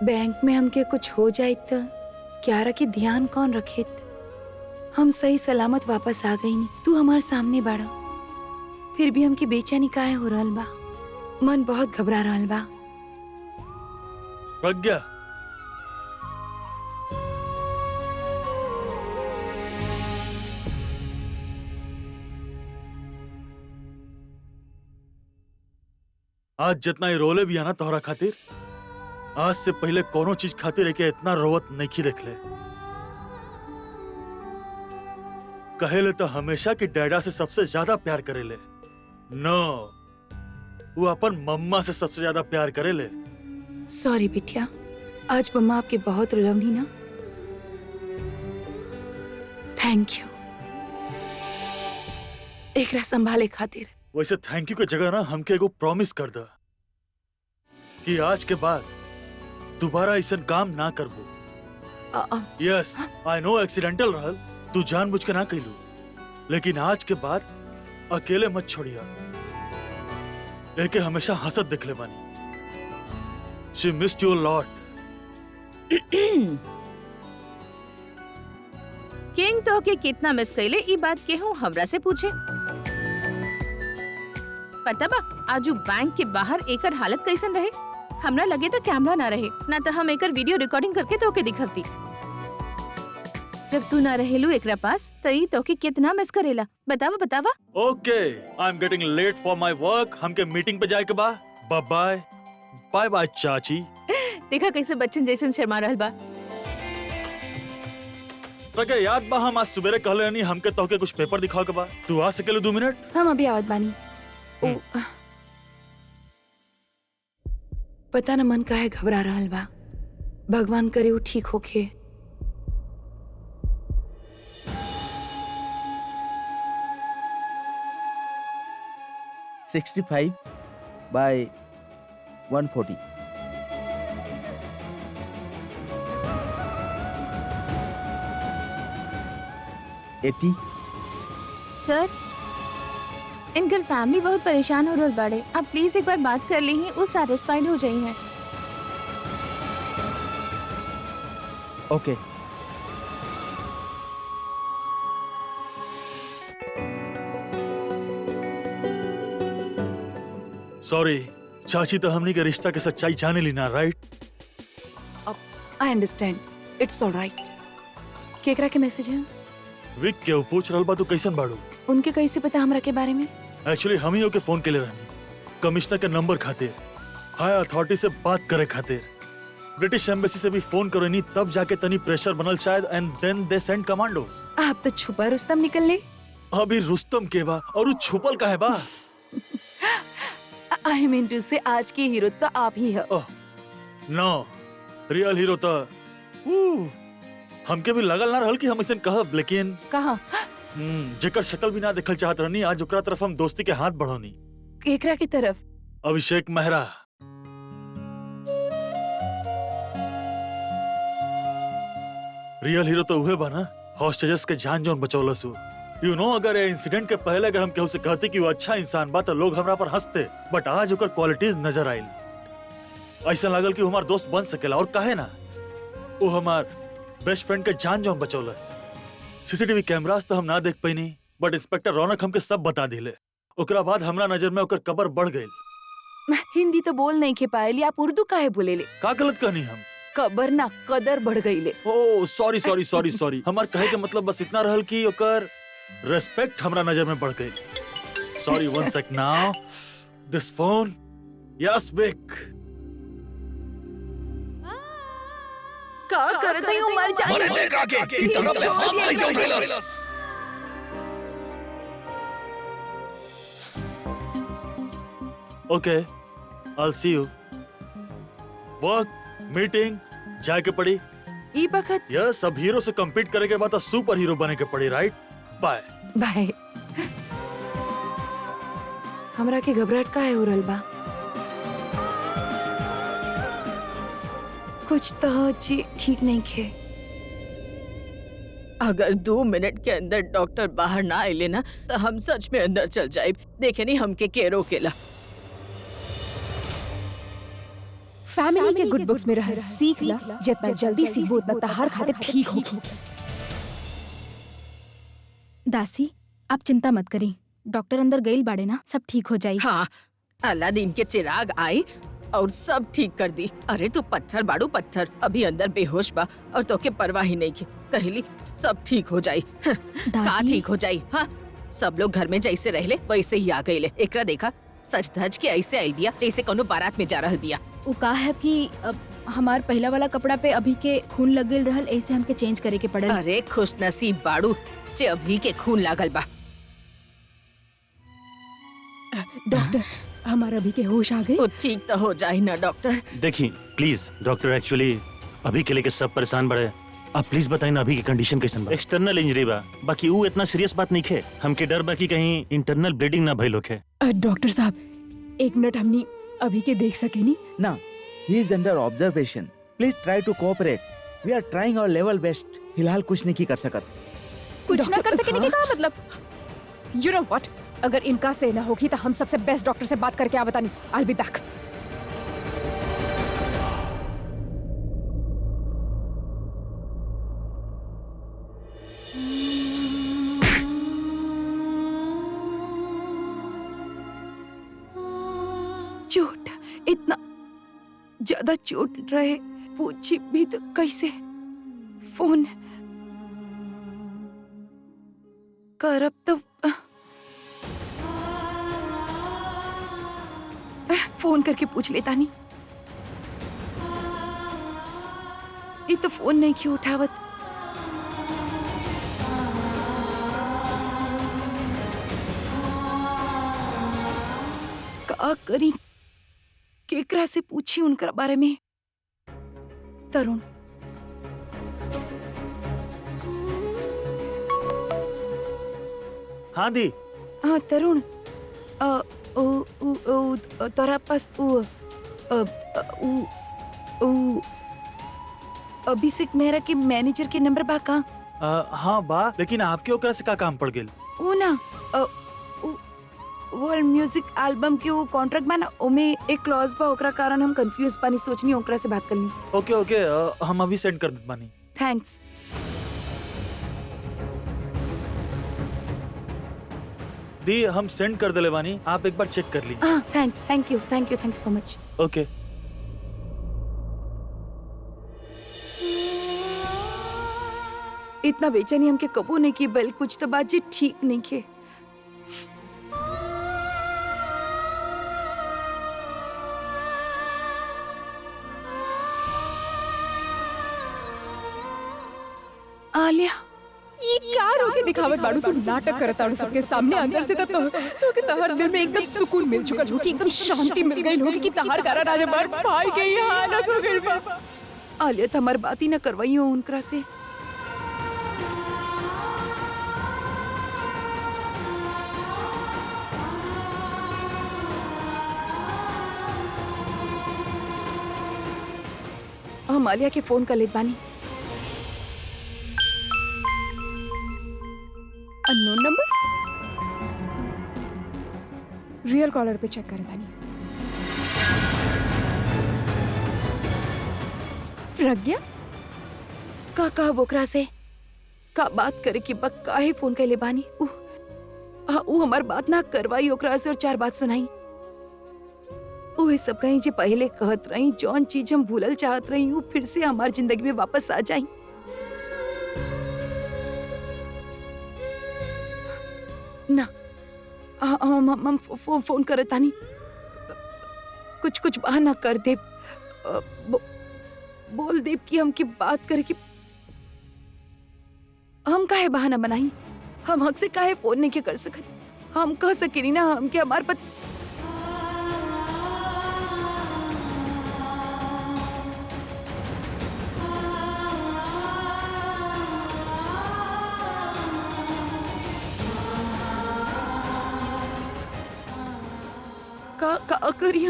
Bank में हमके कुछ हो जाए तो क्यारा की ध्यान कौन रखे? हम सही सलामत वापस आ गई नहीं, तू हमारे सामने बाड़ा, फिर भी हमके बेचैनी काहे हो रहल बा? मन बहुत घबरा रहल बा। प्रज्ञा, आज जितना ही रोले भी आना तोहरा खातिर, आज से पहले कोनो चीज खातिर है कि इतना रोवत नहीं देख ले। कहेले तो हमेशा की डैडा से सबसे ज्यादा प्यार करेले। नो, वो अपन मम्मा से सबसे ज्यादा प्यार करेले। सॉरी बिटिया, आज मम्मा आपके बहुत रुलवनी ना। थैंक यू एकरा संभाले खातिर। वैसे थैंक यू के जगह ना हमके एगो प्रॉमिस कर दा कि आज के बाद दोबारा ऐसा काम ना करबो। यस, आई नो एक्सीडेंटल रहल, तू जानबूझ के ना कइलू, लेकिन आज के बाद अकेले मत छोड़िया। एके हमेशा हंसत दिखले बानी। She missed you a lot. King तो के कितना मिस कइले ई बात केहू हमरा से पूछे। पता बा आजू बैंक के बाहर एकर हालत कैसन रहे? हमरा लगे तो कैमरा ना रहे ना तो हम एकर वीडियो रिकॉर्डिंग करके तोके दिखवती। जब तू ना रहेलू एकरा पास तो ई तोके कितना मिस करेला, बतावा बतावा। Okay, I am getting late for my work. हमके मीटिंग पे जाए के बा। By by. बाय बाय चाची। देखा कैसे बच्चन जैसन शर्मा रहल बा। तके याद बा हम आज सुबेरे कहले रहनी हमके तोके कुछ पेपर दिखाओ के बा। तू आ सकेलू 2 मिनट? हम अभी आवत बानी। पता न मन काहे घबरा रहल बा। भगवान करे वो ठीक होखे। $65 by $140. $80. सर, इनकर फैमिली बहुत परेशान हो रहल बाड़े, आप प्लीज एक बार बात कर ली ही, वो सैटिस्फाइड हो जाई हैं। ओके। सॉरी चाची, तो हमनी के रिश्ता के सच्चाई जाने ली ना, right? I understand, it's alright. केकरा के मैसेज है? विक के पूछ रहल बा तू कैसन बाड़ू? उनके कैसे पता हमरा के बारे में? एक्चुअली हम ही ओके फोन के ले रहनी, कमिश्नर के नंबर खातिर, हाई अथॉरिटी से बात करे खातिर। ब्रिटिश एम्बेसी से भी फोन करो नहीं, तब जाके तनी प्रेशर बनल शायद, and then they send commandos. आप तो छुपा रुस्तम निकल ले। अभी रुस्तम के बा और वो छुपल काहे बा? आई मीन टू से आज की हीरो तो आप ही हो। नो, रियल हीरो तो हमके भी लगल ना रहल कि हम इसे कहब, लेकिन कहा जेकर शक्ल भी ना देखल चाहत रहनी, आज ओकरा तरफ हम दोस्ती के हाथ बढ़ौनी। केकरा की तरफ? अभिषेक मेहरा। रियल हीरो तो उहे बा ना, हॉस्टेजेस के जान जोन बचौलस हो। यू नो, अगर ये इंसिडेंट के पहले अगर हम केहू से कहते कि वो अच्छा इंसान बा तो लोग हमरा पर हंसते, बट आज ओकर क्वालिटीज नजर आइल। ऐसा लागल कि वो हमार दोस्त बन सकेला, और काहे ना, वो हमार बेस्ट फ्रेंड के जान जोन बचौलस। सीसीटीवी कैमरास तो हम ना देख पैनी, बट इंस्पेक्टर रौनक हमके सब बता दिले। ओकरा बाद हमरा नजर में ओकर कबर बढ़ गई। हिंदी तो बोल नहीं के पाएली, आप उर्दू काहे बोलेले? का गलत कहनी हम? कबर ना कदर बढ़ गईले। ओ सॉरी सॉरी सॉरी सॉरी। हमार कहे के मतलब बस इतना रहल कि ओकर रेस्पेक्ट हमरा नजर में बढ़ गई। सॉरी, वन सेक नाउ। दिस फोन। यस विक। का करत है उमर जान? मरे देख आके ई तरफ से हम कैसे उठेला? ओके, I'll see you. Work, meeting, जाए के पड़ी। ई बखत यस, सब हीरो से compete करे के बाद तो सुपर हीरो बने के पड़ी, राइट? बाय। बाय। हमरा के घबराहट काहे हो रहल बा? कुछ तो जी ठीक नहीं खे। अगर 2 मिनट के अंदर डॉक्टर बाहर ना आइले ना तो हम सच में अंदर चल जाए। देखे नहीं हमके के रोकेला। फैमिली के गुड बुक्स में रह सीख ला, जितना जल्दी सीखबो उतना तहार खातिर ठीक होगी। दासी, आप चिंता मत करी, डॉक्टर अंदर गईल बाड़े ना, सब ठीक हो जाई। हाँ, अलादीन के चिराग आई और सब ठीक कर दी। अरे तू पत्थर बाड़ू पत्थर, अभी अंदर बेहोश बा और तोके परवाह ही नहीं की। कहली सब ठीक हो जाई। का ठीक हो जाई? हाँ, सब लोग घर में जैसे रहले वैसे ही आ गईले। एकरा देखा सच धज के ऐसे आइडिया जैसे कोनो बारात में जा रहल बिया। वो का है कि हमार पहला वाला कपड़ा पे अभी के खून लग गईल रहल, ऐसे हमके चेंज करे के पड़ल। अरे खुश नसीब बाड़ू जे अभी के खून लागल बा। डॉक्टर, हमारा अभी के होश आ गए? वो ठीक तो हो जाए ना डॉक्टर। देखिए प्लीज डॉक्टर, एक्चुअली अभी के लेके सब परेशान बड़े। आप प्लीज बताइए ना अभी की कंडीशन कैसन बा? एक्सटर्नल इंजरी बा, बाकी वो इतना सीरियस बात नहीं है। हमके डर बा कि कहीं इंटरनल ब्लीडिंग ना भइल होखे। डॉक्टर साहब, एक मिनट हमनी अभी के देख सके नी? ना, he is under observation, please try to cooperate, we are trying our level best. फिलहाल कुछ नहीं कर सकत। कुछ ना कर सके नहीं का मतलब? यू नो व्हाट, अगर इनका से ना होगी तो हम सबसे बेस्ट डॉक्टर से बात करके आवता नहीं। I will be back. चोट, इतना ज्यादा चोट रहे, पूछी भी तो कैसे? फोन करब तो फोन करके पूछ लेता नहीं। ये तो फोन नहीं क्यों उठावत? का करी, केकरा से पूछी उनका बारे में? तरुण, हाँ दी। हाँ तरुण, तोरा पास अभिषेक मेहरा के मैनेजर के नंबर बा का? हाँ बा, लेकिन आपके ओकरा से का काम पड़ गेल? वो ना वर्ल्ड म्यूजिक एल्बम के वो कॉन्ट्रैक्ट बा ना, ओमे एक क्लॉज बा, ओकरा कारण हम कंफ्यूज बानी, सोचनी ओकरा से बात करनी। ओके ओके, हम अभी सेंड कर देत बानी। थैंक्स। दी, हम सेंड कर देले बानी, आप एक बार चेक कर ली। हाँ thanks, thank you so much. ओके। इतना बेचैनी हमके कबो नहीं की, बल कुछ तो बात जी ठीक नहीं के। आलिया, ये क्या रोके दिखावत बाड़ू? तू नाटक करत आड़ू सबके सामने। अंदर से तो के तहर दिल में एकदम सुकून मिल चुका होगी, एकदम शांति मिल गई होगी कि तहर कारण आज हमार भाई के ये हालत हो गई बा। आलिया तो हमारी बात ही ना करवाई हो उनकरा से। हम आलिया के फोन कर लेत बानी। अननोन नंबर, रियल कॉलर पे चेक करे थानी। प्रज्ञा का बोकरा से का बात करे कि बक काहे फोन कैले बानी? ऊ हमार बात ना करवाई ओकरा से और चार बात सुनाई। वो सब कहीं जे पहले कहत रही, जौन चीज हम भूलल चाहत रही, वो फिर से हमार जिंदगी में वापस आ जाई। ना हम फोन करत तानी, कुछ बहाना कर दे, बोल दे कि हमकी बात करे कि हम काहे बहाना बनाई? हम हक से काहे फोन नहीं के कर सकत? हम कह सकेनी ना हमके हमार पति। का करी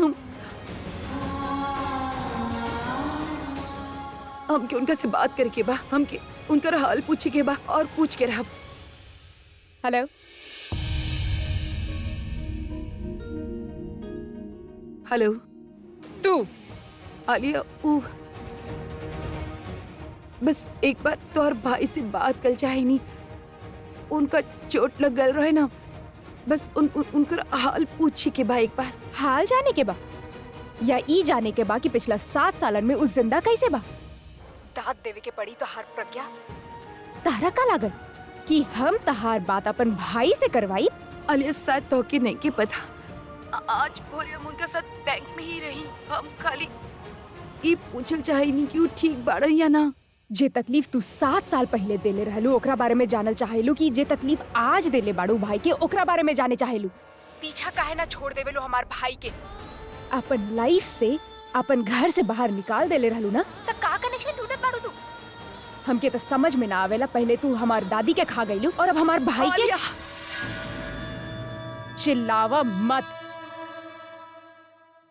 हमके उनका से बात करके बा, हमके उनका हाल पूछे के बा और पूछ के रहा। हेलो, हेलो, तू आलिया ऊ बस एक बार तोहर भाई से बात कल चाहे नहीं। उनका चोट लग गल रहे ना, बस उनकर हाल पूछी के बा एक बार। हाल जाने के बा या ई जाने के बा कि पिछला 7 सालन में उस जिंदा कैसे बा? दाद देवे के पड़ी तो हर प्रज्ञा तारा का लागल कि हम तहार बात अपन भाई से करवाई। आलिया शायद तो के नहीं के पता, आज भोरे हम उनका साथ बैंक में ही रही। हम खाली ई पूछल चाहे नहीं कि वो ठीक बाड़ा या ना। जे तकलीफ तू 7 साल पहले देले रहलू ओकरा बारे में जानल चाहेलू कि जे तकलीफ आज देले बाड़ू भाई के ओकरा बारे में जाने चाहेलू। पीछा काहे ना छोड़ देवेलू हमार भाई के? अपन लाइफ से अपन घर से बाहर निकाल देले रहलू ना, त का कनेक्शन ढूंढत बाड़ू तू? हमके तो समझ में ना आवेला, पहले तू हमार दादी के खा गईलू और अब हमार भाई के। चिल्लावा मत।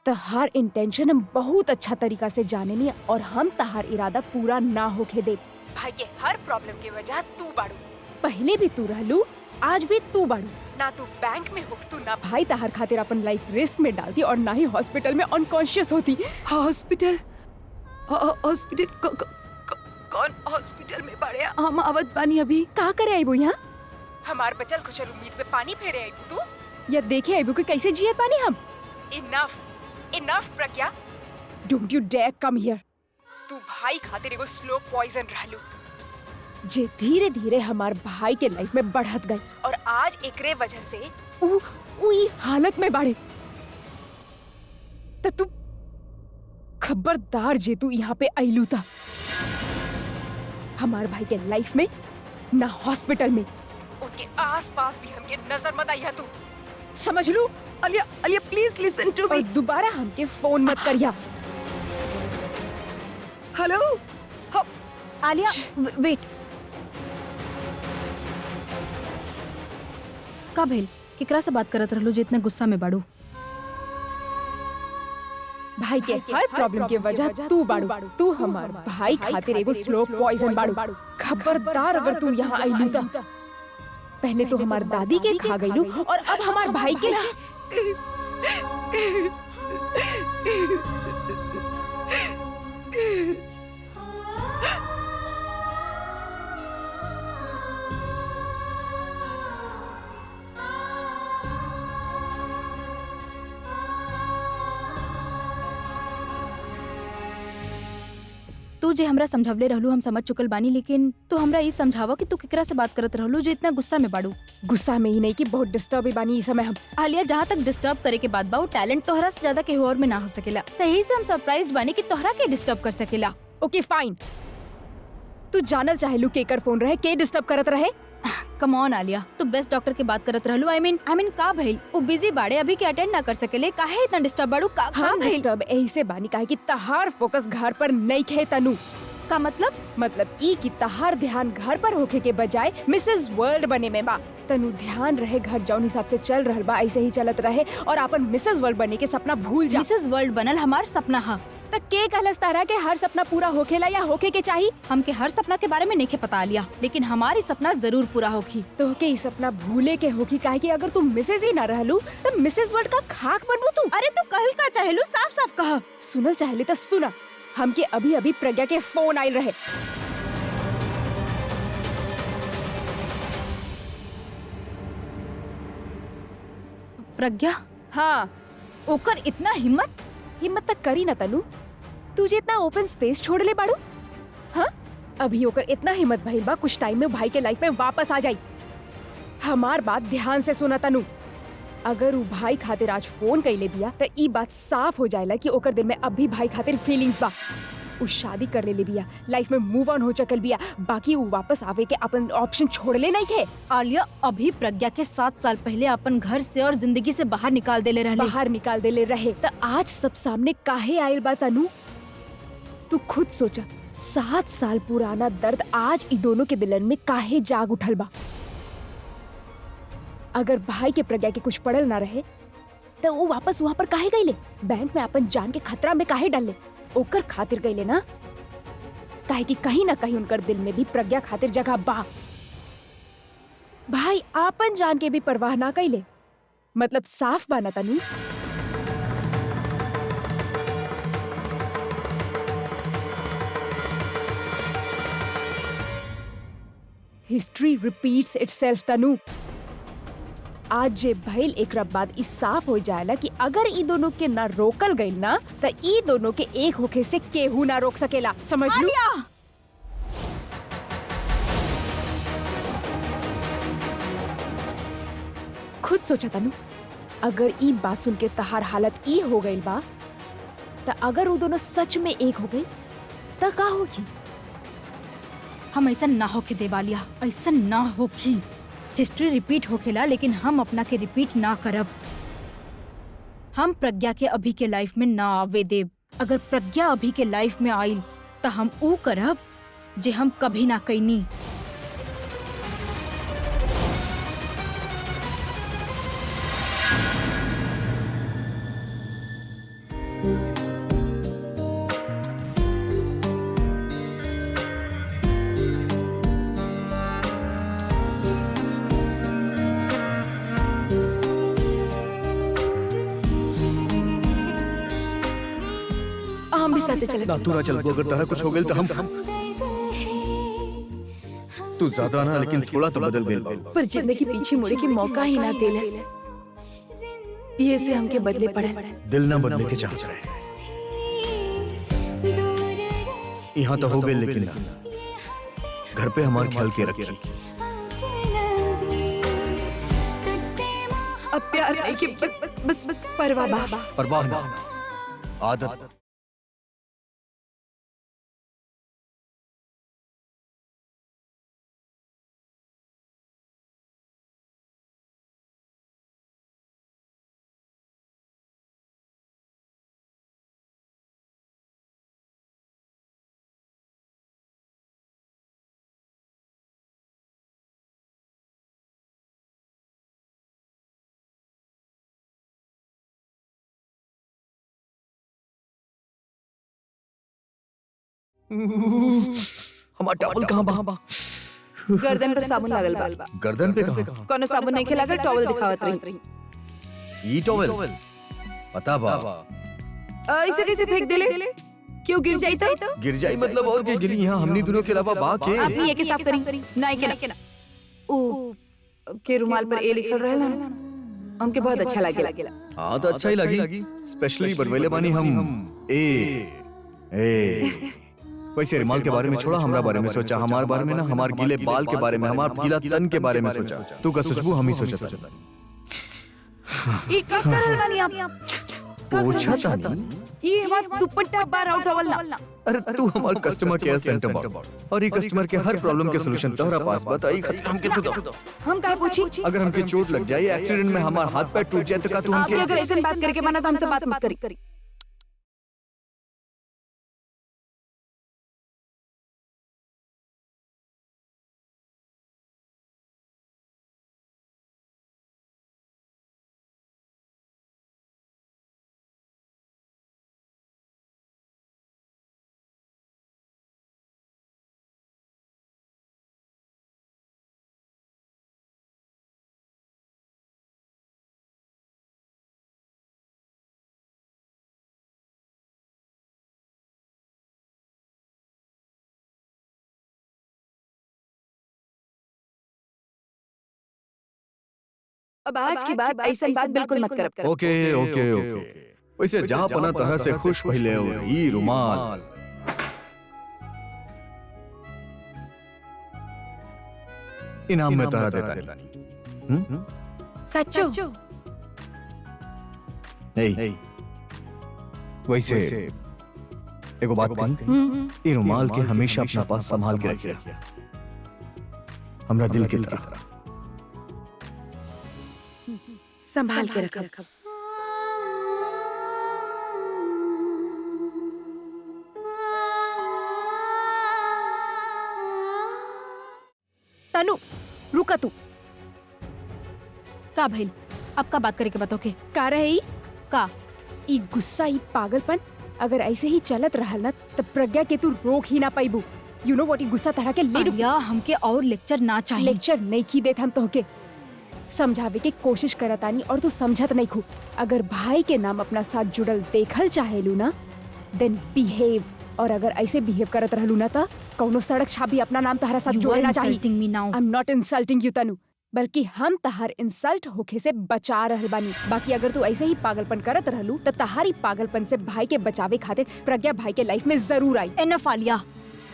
तहार इंटेंशन हम बहुत अच्छा तरीका से जाने नहीं और हम तहार इरादा पूरा ना होके दे। भाई के हर प्रॉब्लम के वजह तू बाड़ू। पहले भी तू रहलू, आज भी तू बाड़ू। ना तू बैंक में होकतू, ना भाई तहार खातिर अपन लाइफ रिस्क में डालती और ना ही हॉस्पिटल में अनकॉन्शियस होती। हॉस्पिटल हॉस्पिटल कौन हॉस्पिटल में बाड़े? हम आवत बानी अभी। का करे आईबू यहाँ? हमार बचल खुचल उम्मीद पे पानी फेरे आईबू तू? या देखे आईबू कि कैसे जियत बानी हम? Enough Pragya, don't you dare come here. तू भाई खातिर एगो स्लो पॉइजन रहलू जे धीरे धीरे हमार भाई के लाइफ में बढ़त गई और आज एकरे वजह से ऊ ई हालत में बाड़े। त तू खबरदार जे तू यहाँ पे आइलू था हमार भाई के लाइफ में ना हॉस्पिटल में उनके आसपास भी हमके नजर मत आइया तू, समझ लू? Alia please listen to me. दोबारा हमके फोन मत करिया। हेलो आलिया वेट, का भेल? केकरा से बात करत रहलू जे इतना गुस्सा में बाड़ू? भाई के हर प्रॉब्लम के वजह तू बाड़ू। तू हमार भाई खातिर एगो स्लो पॉइजन बाड़ू। खबरदार अगर तू यहाँ आइलू त पहले तो हमार दादी के खा गईलू और अब हमार भाई के। तू जे हमरा समझावले रहलू हम समझ चुकल बानी, लेकिन तू हमरा ई समझावा कि तू केकरा से बात करत रहलू जे इतना गुस्सा में बाड़ू? गुस्सा में ही नहीं कि बहुत डिस्टर्ब बानी इस समय हम। आलिया जहाँ तक डिस्टर्ब करे के बात बा, वो टैलेंट तोहरा से ज्यादा केहू और में ना हो सकेला। त यही से हम सरप्राइज्ड बानी कि तोहरा के डिस्टर्ब कर सकेला। ओके फाइन, तू जानल चाहेलू केकर फोन रहे, के डिस्टर्ब करत रहे? कम ऑन आलिया, तू बेस्ट डॉक्टर की बात करत रहलू। आई मीन का भइल? वो बिजी बाड़े, अभी के अटेंड ना कर सकेले। काहे इतना डिस्टर्ब बाड़ू? का हम डिस्टर्ब यही से बानी काहे कि तहार फोकस घर पर नहीं खे तनु। का मतलब? मतलब ई कि तहार ध्यान घर पर होके के बजाय मिसेस वर्ल्ड बने में बा। तनु ध्यान रहे घर जौन हिसाब से चल रहल बा ऐसे ही चलत रहे और अपन मिसेस वर्ल्ड बने के सपना भूल जा। मिसेस वर्ल्ड बनल हमार सपना हा। त के कहलस तरह के हर सपना पूरा होखेला या होके के चाहिए? हमके हर सपना के बारे में नहीं पता लिया, लेकिन हमारी सपना जरूर पूरा होगी। तो के ई सपना भूले के होगी काहे कि अगर तू मिसेस ही ना रहलू तो मिसेस वर्ल्ड का खाक बनबू तू। अरे तू कहल का चाहेलू? साफ साफ कहा। सुनल चाहेले तो सुना, हमके अभी अभी प्रज्ञा के फोन आयल रहे। प्रज्ञा? हाँ, ओकर इतना हिम्मत तक करी न तनु। तुझे इतना ओपन स्पेस छोड़ ले बाड़ू? हाँ, अभी ओकर इतना हिम्मत भइल बा कुछ टाइम में भाई के लाइफ में वापस आ जाई। हमार बात ध्यान से सुना तनु। अगर वो भाई खातिर आज फोन कइले बिया त ई बात साफ हो जाएला कि ओकर दिल में अब भी भाई खातिर फीलिंग्स बा। उ शादी कर ले बिया, लाइफ में मूव ऑन हो चकल बिया, बाकी वो वापस आवे के अपन ऑप्शन छोड़ ले नहीं थे। आलिया अभी प्रज्ञा के 7 साल पहले अपन घर से और जिंदगी से बाहर निकाल देले रहे। त आज सब सामने काहे आयल बा तनु? तू खुद सोचा, 7 साल पुराना दर्द आज इ दोनों के दिलन में काहे जाग उठल बा। अगर भाई के प्रज्ञा के कुछ पड़ल ना रहे तो वो वापस वहाँ पर काहे गईले? बैंक में अपन जान के खतरा में काहे डाले? ओकर खातिर गईले ना, काहे कि कहीं ना कहीं उनकर दिल में भी प्रज्ञा खातिर जगह बा। भाई आपन जान के भी परवाह ना कईले, मतलब साफ बा ना तनु? हिस्ट्री रिपीट्स इटसेल्फ तनु। आज जे भइल एकरा बाद इस साफ हो जाएला कि अगर ई दोनों के ना रोकल गइल ना त ई दोनों के एक होके से केहू ना रोक सकेला, समझ लू? खुद सोचा तनु, अगर ई बात सुन के तहार हालत ई हो गइल बा त अगर वो दोनों सच में एक हो गई त का होगी? हम ऐसा ना होके देवालिया, ऐसा ना होगी। हिस्ट्री रिपीट होखेला लेकिन हम अपना के रिपीट ना करब। हम प्रज्ञा के अभी के लाइफ में ना आवे देब। अगर प्रज्ञा अभी के लाइफ में आइल त हम ऊ करब जे हम कभी ना कईनी। हम भी साथे चले। ना तू ना चल, अगर तारा कुछ हो गइल तो हम तू ज्यादा ना लेकिन थोड़ा तो बदल गइल। पर जिंदगी पीछे मुड़े के मौका ही ना देलस। ये से हमके बदले पड़ल। दिल ना बदले के चाहत रहे। यहाँ तो हो गइल लेकिन ना घर पे हमार ख्याल के रखी। अब प्यार नहीं कि बस परवाह ना आदत। हमार टॉवल कहाँ बा? गर्दन पर साबुन लागल बा। गर्दन पे कहाँ? कोनो साबुन नहीं लागल, टॉवल दिखावत रही। ई टॉवल पता बा। ऐसे कैसे फेंक देले? क्यों गिर जाई तो? गिर जाई मतलब और के गिरी? यहाँ हमनी दोनों के अलावा बा के? आप ही एक साफ करी। नहीं के ना। ओ के रुमाल पर ए लिखल रहला ना, हमके बहुत अच्छा लागेला। हाँ तो अच्छा ही लगी। स्पेशली बनवेले बानी हम ए वैसे रुमाल के बारे में छोड़ा, हमरा बारे में सोचा। हमारे बारे में ना, हमारे गीले बाल के बारे में, हमारे गीला तन के बारे में सोचा। तू का सोचबू हम ही सोचा। ई का करल बानी आप? पूछा था ये हमार दुपट्टा बार आउट टॉवल ना। अरे तू हमारे कस्टमर केयर सेंटर बा और ये कस्टमर के हर प्रॉब्लम के सलूशन तोहरा पास बताई। खतरा हमके तू दो। हम काहे पूछी? अगर हमके चोट लग जाए, एक्सीडेंट में हमारा हाथ पैर टूट जाए तो का तू आप हमके? अगर ऐसे बात करके माना तो हमसे बात मत करी। अब आज की बात ऐसा बात बिल्कुल मत कर। ओके ओके ओके। वैसे जहाँ पना तरह से खुश पहले हो ई रुमाल इनाम में तरह देता नहीं। सच्चो? नहीं वैसे एगो बात कही, ई रुमाल के हमेशा अपना पास संभाल के रखिए, हमरा दिल की तरह। संभाल के रखब। तनु रुका तू। का भइल? अब का बात करे के बताओ के? का रही का ई गुस्सा, ई पागलपन अगर ऐसे ही चलत रहल ना तब प्रज्ञा के तू रोक ही ना पाइबू। यू नो व्हाट, ई गुस्सा तरह के ले आलिया, हमके और लेक्चर ना चाहिए। लेक्चर नहीं की देत हम तोहके। समझावे की कोशिश करतानी और तू समझत नहीं खू। अगर भाई के नाम अपना साथ जुड़ल देखल चाहेलू ना, देन बिहेव और अगर ऐसे बिहेव करत रहलू ना त कौनो सड़क छापी अपना नाम तहरा साथ जोड़े ना चाहिए। Insulting me now. I am not insulting you Tanu, बल्कि हम तहार इंसल्ट होखे से बचा रहल बानी। बाकी अगर तू ऐसे ही पागलपन करत रहलू त तहारी पागलपन से भाई के बचावे खातिर प्रज्ञा भाई के लाइफ में जरूर आई। एनफ आलिया,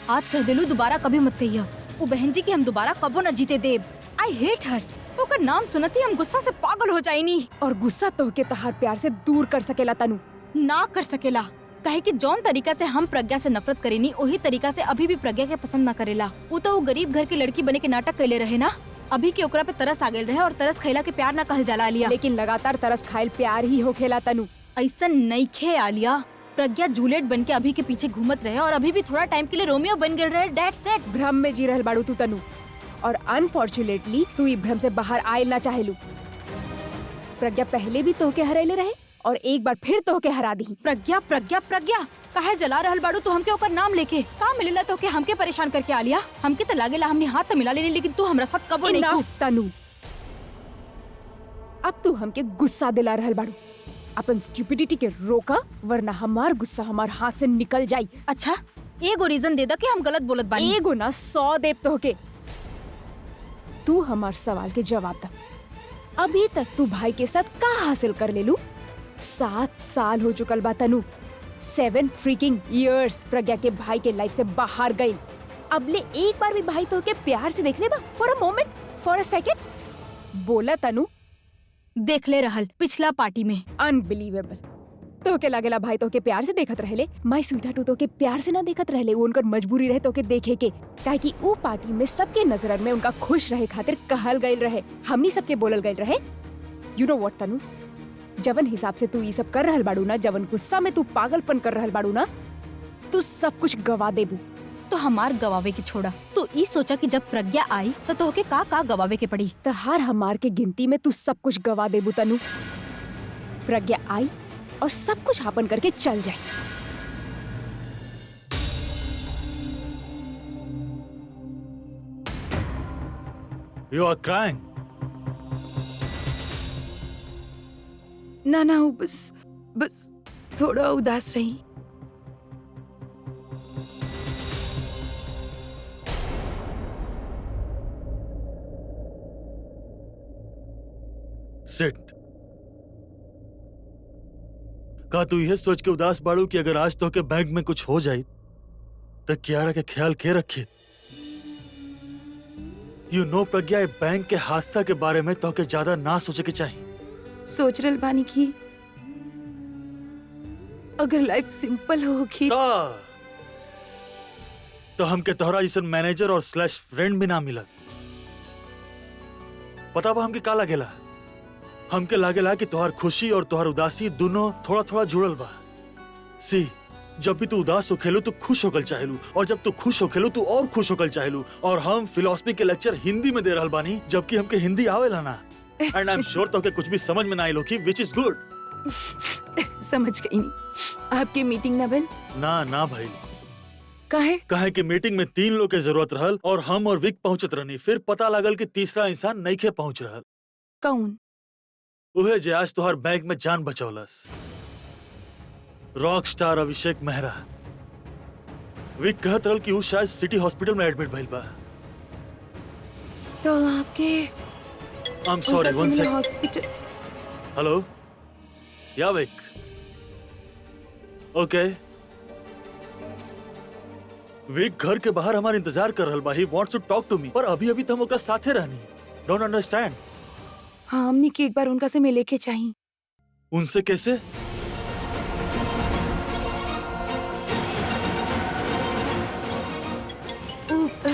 आज कह देलू दोबारा कभी मत कहिया। वो बहन जी के हम दोबारा कबो न जीते देब। I hate her. ओकर नाम सुनते ही हम गुस्सा से पागल हो जाइनी। और गुस्सा तो के तहार प्यार से दूर कर सकेला तनु। ना कर सकेला, काहे कि जौन तरीका से हम प्रज्ञा से नफरत करेनी वही तरीका से अभी भी प्रज्ञा के पसंद ना करेला। वो तो वो गरीब घर की लड़की बने के नाटक कैले रहे ना, अभी के ओकरा पे तरस आ गए रहे और तरस खैला के प्यार ना कहल जाला आलिया। लेकिन लगातार तरस खाइल प्यार ही होखेला तनु। ऐसा नहीं खे आलिया। प्रज्ञा जूलियट बन के अभी के पीछे घूमत रहे और अभी भी थोड़ा टाइम के लिए रोमियो बन गए रहे। That's it. भ्रम में जी रहल बाड़ू तू तनु, और अनफॉर्चुनेटली तू ई भ्रम से बाहर आयल ना चाहेलू। प्रज्ञा पहले भी तोहके हरैले रहे और एक बार फिर तोहके हरा दी। प्रज्ञा प्रज्ञा प्रज्ञा काहे जला रहल बाड़ू तू हमके ओकर नाम लेके? का मिलेला तोहके हमके परेशान करके आलिया? हमके तो लागेला हमने हाथ तो मिला लेनी, लेकिन तू हमरा साथ कबो नहीं खू। Enough, तनु। अब तू हमके गुस्सा दिला रहल बाड़ू। अपन स्टूपिडिटी के रोका, वरना हमार गुस्सा हमार हाथ से निकल जाई। अच्छा, एगो रीजन दे दा कि हम गलत बोलत बानी। एगो ना 100 देब तोहके। तू हमार सवाल के जवाब दा। अभी तक तू भाई के साथ का हासिल कर लेलू? 7 साल हो चुकल बा तनु। 7 फ्रीकिंग इयर्स प्रज्ञा के भाई के लाइफ से बाहर गई। अब ले एक बार भी भाई तो के प्यार से देख ले बा? For a moment, for a second बोला तनु। देख ले रहल पिछला पार्टी में। अनबिलीवेबल। तो के लागेला भाई तो के प्यार से देखत रहले। माय स्वीटहार्ट तो के प्यार से ना देखत रहले, वो उनकर मजबूरी रहे तो के देखे के। काहे कि वो पार्टी में सबके नजर में उनका खुश रहे खातिर कहल गइल रहे, हमनी सबके बोलल गइल रहे। यू नो व्हाट तनु, जवन हिसाब से तू ये सब कर रहल बाड़ू ना, जवन गुस्सा में तू पागलपन कर रहल बाड़ू ना, तू सब कुछ गवा देबू। तो हमार गवावे की छोड़ा, तू ई सोचा कि जब प्रज्ञा आई तो तोहके का गवावे के पड़ी। तो हर हमार के गिनती में तू सब कुछ गवा देबू तनु। प्रज्ञा आई और सब कुछ हापन करके चल जाए। You are crying. ना वो बस थोड़ा उदास रही। Sit. का तू यह सोच के उदास बाड़ू कि अगर आज तो के बैंक में कुछ हो जाए तो कियारा के ख्याल के रखे? यू नो प्रज्ञा, ये बैंक के हादसा के बारे में तो के ज्यादा ना सोचे के चाहिए। सोच रहल बानी की अगर लाइफ सिंपल होगी तो हमके तोहरा जैसन मैनेजर और स्लैश फ्रेंड भी ना मिला। पता बा हमके का लागेला? हमके लागेला कि तोहर खुशी और तोहर उदासी दोनों थोड़ा थोड़ा जुड़ल बा। सी, जब भी तू उदास हो खेलू तो खुश होकर चाहेलू, और जब तू खुश हो खेलू तो और खुश होकर चाहेलू। और हम फिलोसफी के लेक्चर हिंदी में दे रहल बानी, जबकि हमके हिंदी आवेला ना। एंड आई एम श्योर तो के कुछ भी समझ में ना आइलो की, विच इज गुड। समझ गई नहीं। आपकी मीटिंग ना बन? ना भाई, काहे कि मीटिंग में 3 लोग के जरूरत रहल और हम और विक पहुंचत रहनी। फिर पता लागल कि तीसरा इंसान नहीं खे पहुंच रहल। कौन? उहे जे आज तोहर बैंक में जान बचौलस, रॉक स्टार अभिषेक मेहरा। विक कहत रहल कि वो शायद सिटी हॉस्पिटल में एडमिट भइल बा। तो आपके I am sorry, one second. Hospital. Hello, या विक? ओके। विक घर के बाहर हमारे इंतजार कर रहल बा। He wants to talk to me, पर अभी तो हम ओकरा साथे रहनी। Don't understand. हाँ, हमने की एक बार उनका से मिले के चाहिए। उनसे कैसे?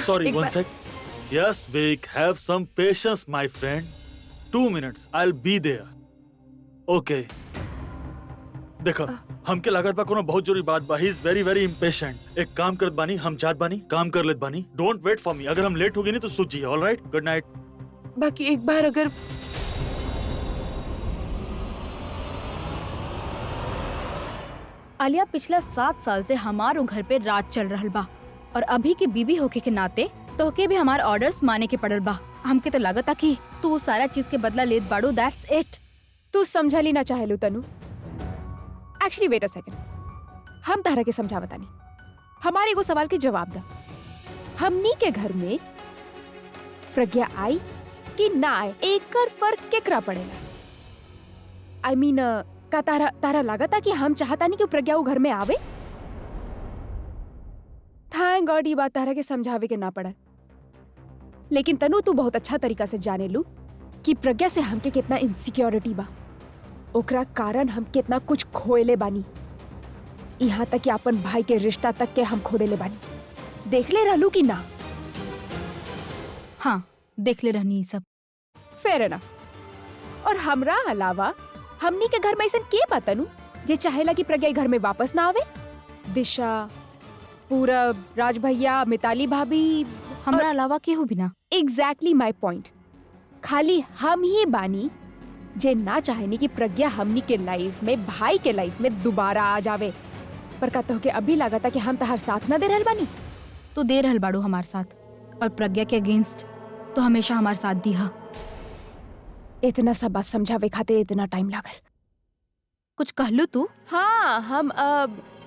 Sorry, one sec. Yes, Vic, have some patience, my friend. 2 minutes, I'll be there. Okay. देखो, हमके लागत बा कोनो बहुत जरूरी बात बा। He is very very impatient. एक काम करत बानी, हम जात बानी, काम कर लेत बानी। Don't wait for me. अगर हम लेट हो गए नहीं तो सूझ जाइए। All right? Good night. बाकी एक बार अगर आलिया, पिछला 7 साल से हमारो घर पे राज चल रहल बा और अभी के बीबी होके के नाते तोहके भी हमार ऑर्डर्स माने के पड़ल बा। हमके तो लागता कि तू सारा चीज के बदला लेत बाड़ू। That's it. तू समझा ली ना चाहेलू तनु। एक्चुअली वेट अ सेकंड, हम तारा के समझावतानी। हमारे को सवाल के जवाब दा। हमनी के घर में प्रज्ञा आई कि ना आए, एकर फर्क केकरा पड़ेला? आई मीन का तारा लागता कि हम चाहता नहीं कि प्रज्ञा वो घर में आवे? थैंक गॉड ये बात तारा के समझावे के ना पड़ल। लेकिन तनु तू बहुत अच्छा तरीका से जाने लू कि प्रज्ञा से हमके कितना इनसिक्योरिटी बा, ओकरा कारण हम कितना कुछ खोएले बानी, यहाँ तक कि अपन भाई के रिश्ता तक के हम खोदेले बानी। देख ले रहलू कि ना? हाँ देख ले रहनी सब। Fair enough. और हमरा अलावा हमनी के घर में ऐसा के बातनु जे चाहेला कि प्रज्ञा घर में वापस ना आवे? दिशा, पूरब, राज भैया, मिताली भाभी, हमरा अलावा केहू भी ना। Exactly my point. खाली हम ही बानी जे ना चाहेनी कि प्रज्ञा हमनी के लाइफ में, भाई के लाइफ में दोबारा आ जावे। पर का तो के अभी लागता कि हम तहार साथ ना दे रहल बानी। तो दे रहल बाड़ू हमार साथ, और प्रज्ञा के अगेंस्ट तो हमेशा हमार साथ दिहा। इतना सब बात समझावे खातिर इतना टाइम लागल। कुछ कहलू तू? हाँ,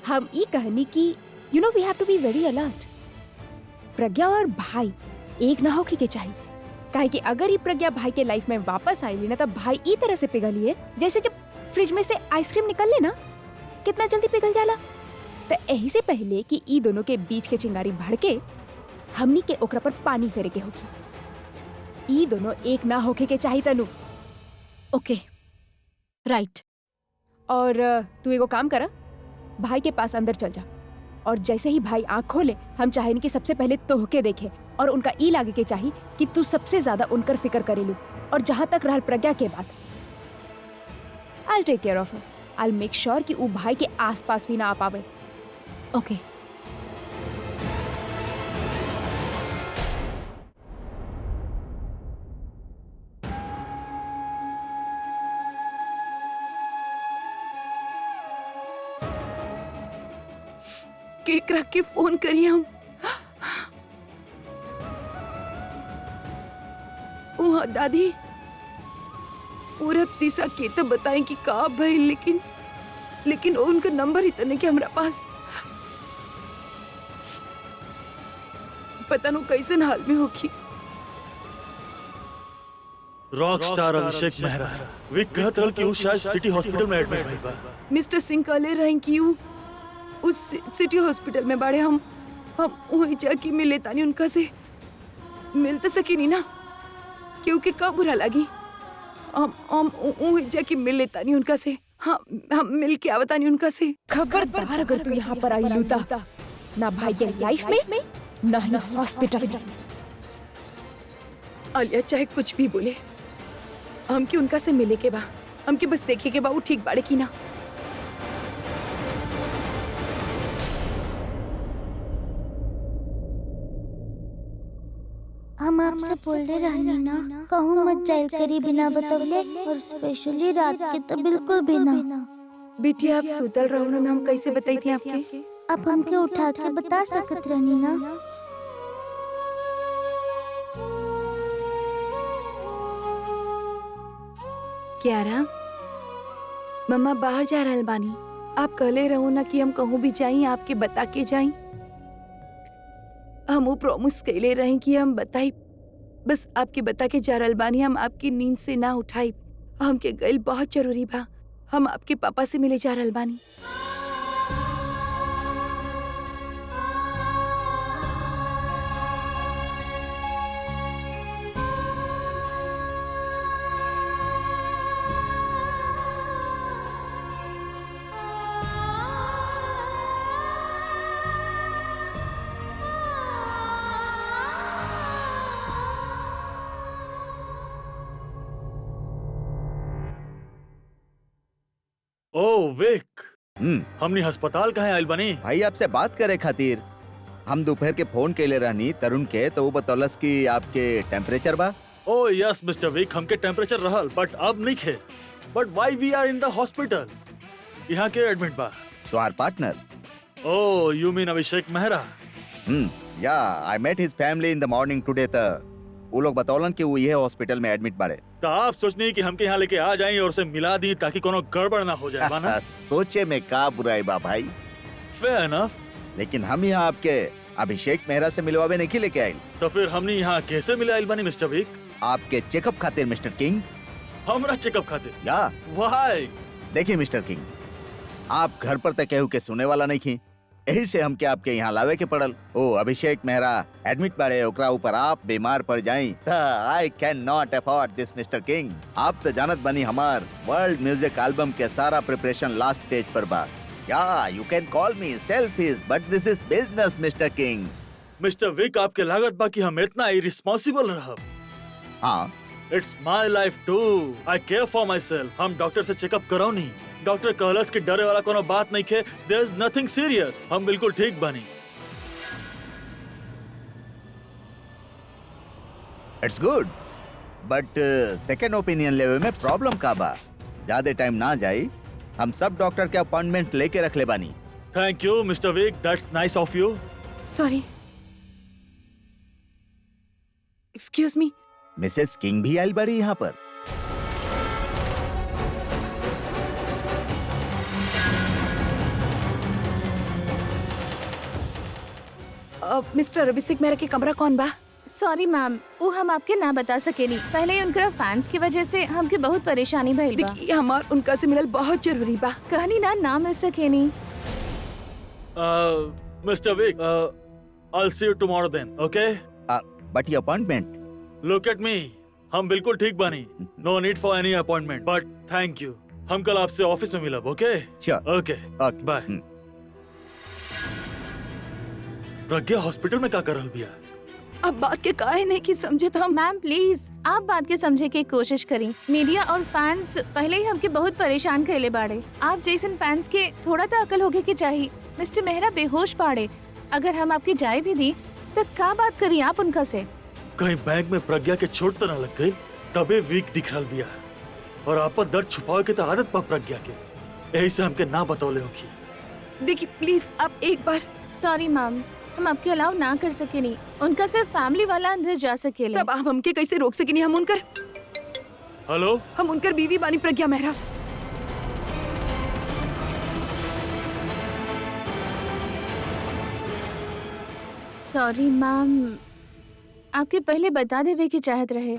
हम ई कहनी कि you know we have to be very alert. Pragya और भाई एक ना होके के चाहिए, काहे कि अगर ये प्रज्ञा भाई के लाइफ में वापस आईली ना, तब भाई ई तरह से पिघलिए जैसे जब फ्रिज में से आइसक्रीम निकलले ना, कितना जल्दी पिघल जाला। तो यही से पहले कि ई दोनों के बीच के चिंगारी भड़के, हमनी के ओकरा पर पानी फेरे के होगी। ई दोनों एक ना होके के चाहिए तनु। ओके राइट। और तू एगो काम करा, भाई के पास अंदर चल जा, और जैसे ही भाई आंख खोले, हम चाहेनी कि सबसे पहले तोहके देखे, और उनका ई लागे के चाहिए कि तू सबसे ज्यादा उनकर फिक्र करेलू। और जहां तक रहल प्रज्ञा के बात, I'll take care of her. I'll make sure कि वो भाई के आसपास भी ना आ पावे। ओके केक रख के फोन करिए हम। ओह दादी, पूरा दिशा के तो बताएं कि का भाई, लेकिन उनका नंबर इतने के हमरा पास, पता नहीं कैसे हाल में होगी। रॉक स्टार अभिषेक मेहरा वे कहत रहल कि वो शायद सिटी हॉस्पिटल में एडमिट भइल बा। मिस्टर सिंह कहले रहे कि उस सिटी हॉस्पिटल में बाड़े। हम वही जाके मिले तानी उनका से मिल तो सकी नहीं ना, क्योंकि कब बुरा लगी। हम वही जाके मिल लेता नहीं उनका से। हम मिल के आवता नहीं उनका से। खबरदार अगर तू यहाँ पर आई लूता, ना भाई के लाइफ में ना ही हॉस्पिटल में। आलिया चाहे कुछ भी बोले, हमके उनका से मिले के बा, हमके बस देखे के बा वो ठीक बाड़े की ना। हम आपसे बोल रहे रहनी ना, कहूँ मत जाइल करी बिना बतौले, और स्पेशली रात के तो बिल्कुल भी ना। बेटी आप सुतल रहो ना, हम कैसे बताई थी आपके? आप हमके उठा के बता सकत रहनी ना। क्यारा, मम्मा बाहर जा रहल बानी, आप कहले रहो ना कि हम कहूँ भी जाई आपके बता के जाई। हम वो प्रॉमिस कैले रहे कि हम बताई, बस आपके बता के जा रहल बानी। हम आपकी नींद से ना उठाई, हमके गइल बहुत जरूरी बा। हम आपके पापा से मिले जा रहल बानी। ओ विक, हमनी अस्पताल कहाँ आइल बनी? भाई आपसे बात करे खातिर हम दोपहर के फोन केले रहनी तरुण के, तो वो बतौलस कि आपके टेम्परेचर बा। ओ यस मिस्टर विक, हमके टेम्परेचर रहल बट अब नहीं खे। But why we are in the hospital? यहाँ के एडमिट बा? तो आर partner. Oh you mean Abhishek Mehra? Yeah I met his family in the morning today. वो लोग बतौलन कि वो ये हॉस्पिटल में एडमिट बाड़े। तो आप सोचनी कि हमके यहाँ लेके आ जाएं और उसे मिला दी ताकि कोनो गड़बड़ ना हो जाए, ना? सोचे में का बुराई बा भाई। फेयर एनफ, लेकिन हम यहाँ आपके अभिषेक मेहरा से मिलवावे नहीं लेके आए। तो फिर हमने यहाँ कैसे मिले आइल बानी मिस्टर विक? आपके चेकअप खातिर मिस्टर किंग। हमरा चेकअप खातिर? या वाई? देखिए मिस्टर किंग, आप घर पर तक केहू के सुने वाला नहीं थी, यही से हमके आपके यहाँ लावे के पड़ल। ओ अभिषेक मेहरा एडमिट बाड़े, ओकरा ऊपर आप बीमार पड़ जाई त I can not afford this mister king. आप तो जानत बनी हमार वर्ल्ड म्यूजिक एल्बम के सारा प्रिपरेशन लास्ट स्टेज पर बा। या you can call me selfish but this is business mister king. Mister विक, आपके लागत बा कि हम इतना इरिस्पॉन्सिबल रहब? हाँ, it's my life too, I care for myself. हम डॉक्टर से चेकअप करो नहीं। डॉक्टर कहलस कि डरे वाला कोनो बात नहीं है, देयर इज नथिंग सीरियस। हम बिल्कुल ठीक बनी। It's good but second opinion लेवे में प्रॉब्लम का बा। ज्यादा टाइम ना जाई, हम सब डॉक्टर के अपॉइंटमेंट लेके रख ले बानी। थैंक यू मिस्टर विक, that's nice of you. Sorry, excuse me. Mrs king भी आई बड़ी यहाँ पर। मिस्टर अभिषेक मेहरा के कमरा कौन बा? सॉरी मैम, वो हम आपके ना बता सकेनी। पहले ही उनका फैंस की वजह से हमके बहुत परेशानी भइल बा। देखिए हमार उनका से मिलल बहुत जरूरी बा। कहनी ना मिल सकेनी। Mister Vik, I will see you tomorrow then, okay? But ये अपॉइंटमेंट? लुक एट मी, हम बिल्कुल ठीक बानी। No need for any appointment, but thank you. हम कल आपसे ऑफिस में मिलब, okay? Sure. Okay, okay, bye. Pragya hospital में क्या कर रही बिया? अब बात के काहे नहीं की समझे तो हम। मैम प्लीज आप बात के समझे की कोशिश करी। मीडिया और फैंस पहले ही हमके बहुत परेशान कैले बाड़े। आप जैसन फैंस के थोड़ा तो अकल होगे की चाहिए। मिस्टर मेहरा बेहोश पाड़े, अगर हम आपकी जाए भी दी तो क्या बात करी आप उनका से? कहीं बैंक में प्रज्ञा के चोट तो न लग गई? तबे वीक दिख रहा बिया और आपन दर्द छुपावे के तो आदत पा प्रज्ञा के, यही से हमके ना बतौले होगी। देखिए प्लीज आप एक बार। सॉरी मैम, हम आपके अलाउ ना कर सके नहीं। उनका सिर्फ फैमिली वाला अंदर जा सकेले। तब आप हमके कैसे रोक सके? नहीं, हम उनकर हेलो, हम उनकर बीवी बानी प्रज्ञा मेहरा। सॉरी मैम, आपके पहले बता देवे की चाहत रहे।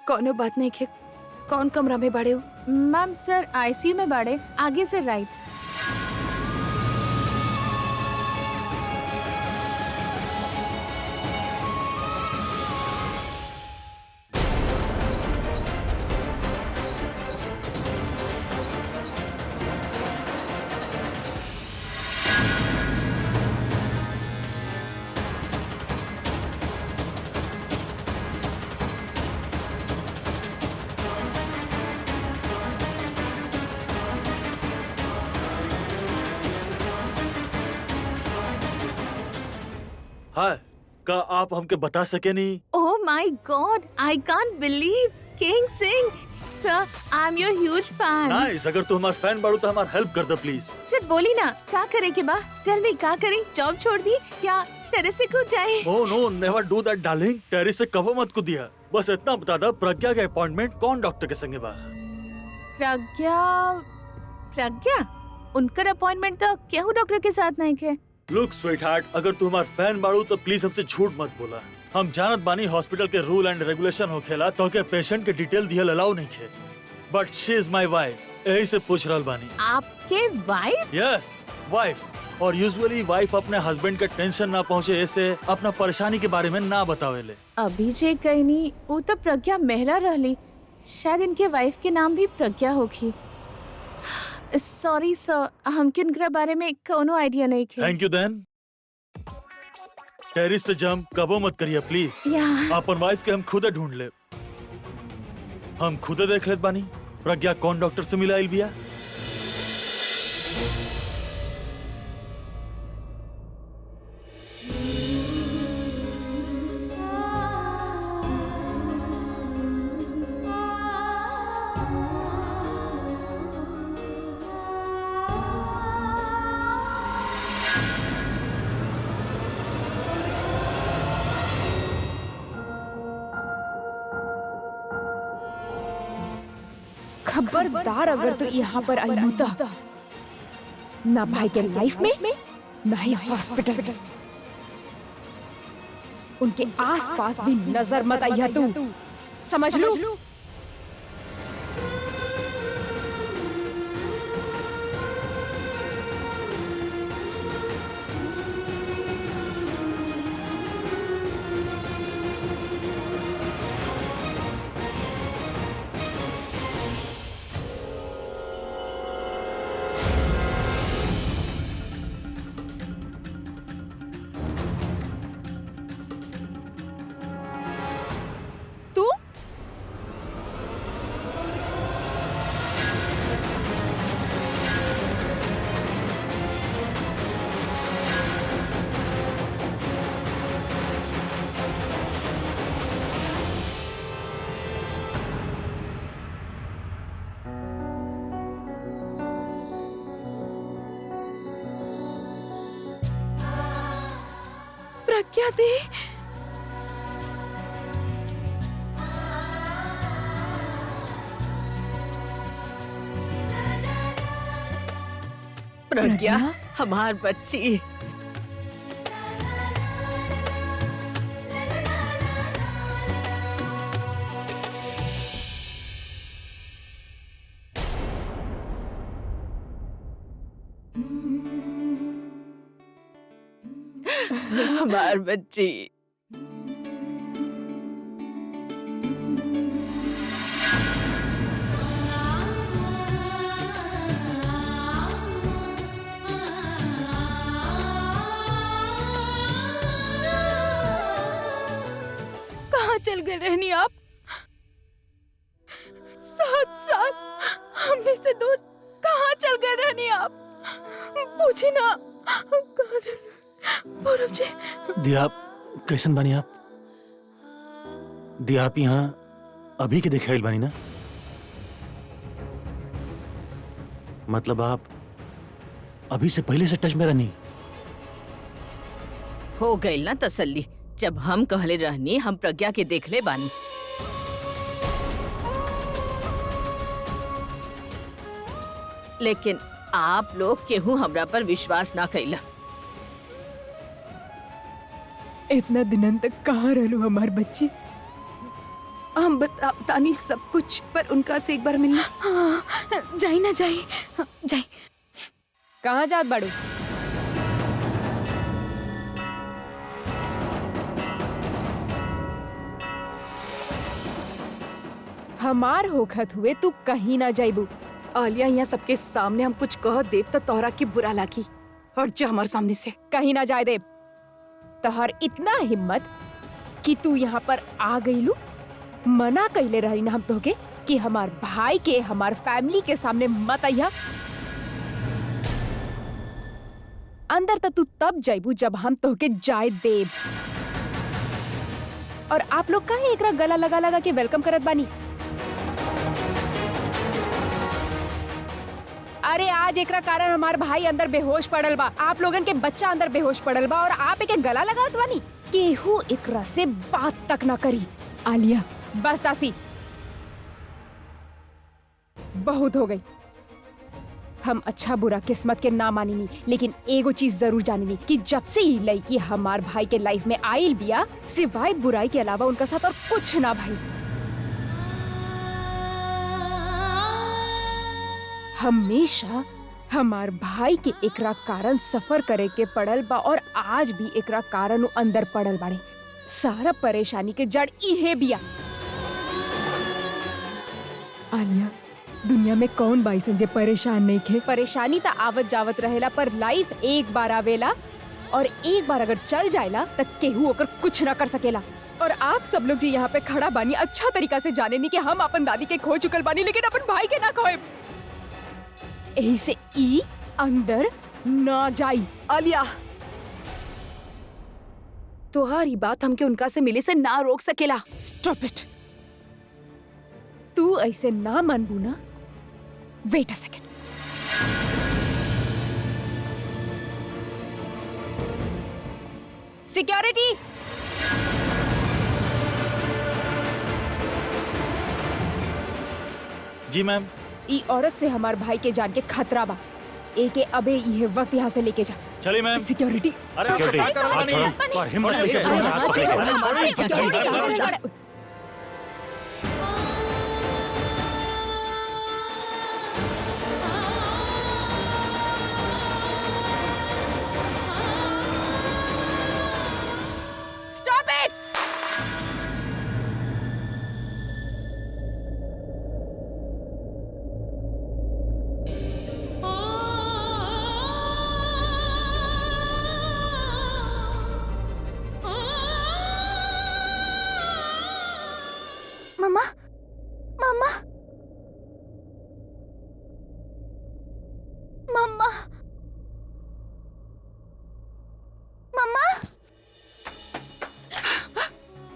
कौनो बात नहीं है। कौन कमरा में बाड़े हो? मैम सर आईसीयू में बाड़े, आगे से राइट। हाय, का आप हमके बता सके नहीं? Oh my God, I can't believe king Singh. Sir I am your huge fan. Nice, अगर तू हमार फैन बाड़ू तो हमार हेल्प कर दे प्लीज। सिर्फ बोली ना, क्या करे के बा? टेल मी, क्या करी? जॉब छोड़ दी या टेरेस से कूद जाए? Oh no, never do that darling. Terrace से कबो मत कूदिया। बस इतना बता दो, प्रज्ञा के अपॉइंटमेंट कौन डॉक्टर के संगे बा? प्रज्ञा उनकर अपॉइंटमेंट तो केहू डॉक्टर के साथ नहीं के। लुक स्वीटहार्ट, अगर तू हमार फैन बाड़ू तो प्लीज हमसे झूठ मत बोला। हम जानत बानी हॉस्पिटल के रूल एंड रेगुलेशन होखेला तो के पेशेंट के डिटेल दिहल अलाउ नहीं खे, बट शी इज माय वाइफ, यही से पूछ रहल बानी। आपके वाइफ? Yes, wife. और यूजुअली वाइफ अपने हस्बैंड के टेंशन ना पहुंचे ऐसे अपना परेशानी के बारे में ना बतावेले। अभी जे कहनी वो तो प्रज्ञा मेहरा रहली, शायद इनके वाइफ के नाम भी प्रज्ञा होगी। सॉरी सर, हमके इनके बारे में कोनो आइडिया नहीं है। Thank you then. टेरिस से जंप कबो मत करिए प्लीज। अपन वाइफ के हम खुदे ढूंढ ले। हम खुदे देख लेत बानी प्रज्ञा कौन डॉक्टर से मिलाइल बिया। खबरदार अगर तू यहाँ पर आई मुता ना भाई के लाइफ में ना ही हॉस्पिटल में। उनके आसपास भी नजर मत आइया तू, समझ लू। प्रज्ञा दी, प्रज्ञा हमार बच्ची। हमार बच्ची। कहाँ चल गए रहनी आप? 7 साल हमने से दूर कहाँ चल गए रहनी आप? पूछे ना कहाँ चल पूरब जी। दिया कैसन बानी आप? दिया आप यहाँ अभी के देखे बानी ना? मतलब आप अभी से पहले से टच में रहनी? हो गई ना तसल्ली, जब हम कहले रहनी हम प्रज्ञा के देखले बानी। लेकिन आप लोग केहू हमरा पर विश्वास ना कैला। इतना दिनन तक कहाँ रहलू हमार बच्ची? हम बतानी सब कुछ, पर उनका से एक बार मिलना। हाँ, जाई ना जाई, जाई। कहाँ जात बाड़ू? हमार होखत हुए तू कहीं ना जाइबू। आलिया, यहाँ सबके सामने हम कुछ कह देव तो तोहरा की बुरा लागी। और जा हमारे सामने से। कहीं ना जाए देव। तोहर इतना हिम्मत कि तू यहाँ पर आ गईलू। मना कैले रही ना हम तोहके कि हमार भाई के हमार फैमिली के सामने मत आइया। अंदर तो तू तब जाइबू जब हम तोहके जाए देव। और आप लोग काहे एकरा गला लगा लगा के वेलकम करत बानी? अरे आज एकरा कारण हमार भाई अंदर बेहोश पड़ल बा, आप लोगन के बच्चा अंदर बेहोश पड़ल बा और आप एके गला लगात बानी। केहू एकरा से बात तक ना करी। आलिया बस दासी, बहुत हो गई। हम अच्छा बुरा किस्मत के ना मानिनी, लेकिन एगो चीज जरूर जानिनी कि जब से ये लड़की हमार भाई के लाइफ में आइल बिया, सिवाय बुराई के अलावा उनका साथ और कुछ ना भाई। हमेशा हमार भाई के एकरा कारण सफर करे के पड़ल बा और आज भी एकरा कारण उ अंदर पड़ल बाड़े। सारा परेशानी के जड़ इहे बिया। आलिया, दुनिया में कौन बाई संजय परेशान नहीं खे? परेशानी तो आवत जावत रहेला, पर लाइफ एक बार आवेला और एक बार अगर चल जाएला तब केहू ओकर कुछ ना कर सकेला। और आप सब लोग जी यहाँ पे खड़ा बानी अच्छा तरीका से जाने नहीं कि हम अपन दादी के खो चुकल बानी, लेकिन अपन भाई के ना खोए। यही से ई अंदर ना जाई। आलिया, तोहारी बात हमके उनका से मिले से ना रोक सकेला। Stop it. तू ऐसे ना मानबू ना? Wait a second. सिक्योरिटी, जी मैम। ई औरत से हमार भाई के जान के खतरा बा। एक अबे ये वक्त यहाँ से लेके जा। चलिए मैम। सिक्योरिटी अरे सिक्योरिटी हाथ छोड़ो और हिम्मत कैसे छोड़ो हाथ पकड़े। Stop it. Mamma mamma mamma mamma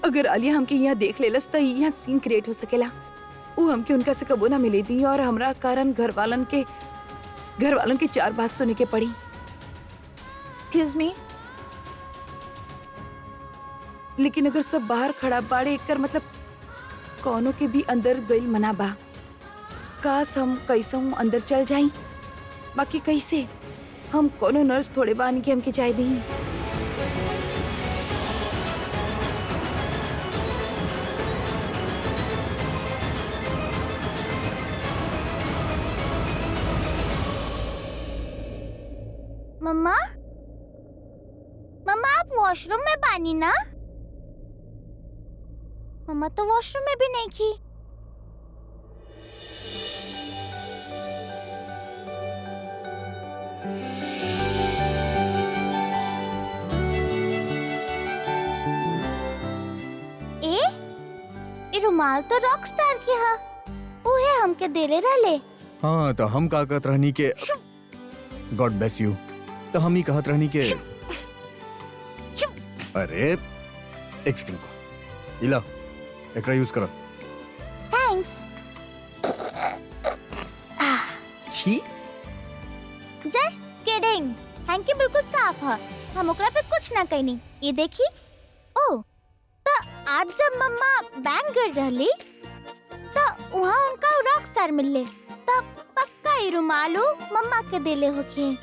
अगर आलिया हमके यहाँ देख लेलस त यहाँ सीन क्रिएट हो सकेला। वो हमके उनका से कबो ना मिले दी और हमरा कारण घर वालन के 4 बात सुने के पड़ी। Excuse me. लेकिन अगर सब बाहर खड़ा बाड़े एकर मतलब कौनो के भी अंदर गइल मना बा। काश हम कैसहू अंदर चल जाई, बाकी कैसे? हम कोनो नर्स थोड़े बानी के हमके जाए दी। मम्मा मम्मा आप वॉशरूम में पानी ना? मम्मा तो वॉशरूम में भी नहीं की। ए रुमाल तो रॉक स्टार की हा, उहे हमके देले रहले। हाँ तो हम का कहत रहनी के गॉड ब्लेस यू। तो हम ही कहत रहनी के अरे एक सेकंड को इला एकरा यूज करो। थैंक्स। छी जस्ट किडिंग। हैंकी बिल्कुल साफ है, हम ओकरा पे कुछ ना कहनी। ये देखी। ओ तो आज जब मम्मा बैंक गई रहली तो वहाँ उनका रॉक स्टार मिलले, तब पक्का ये रुमालू मम्मा के देले होखी।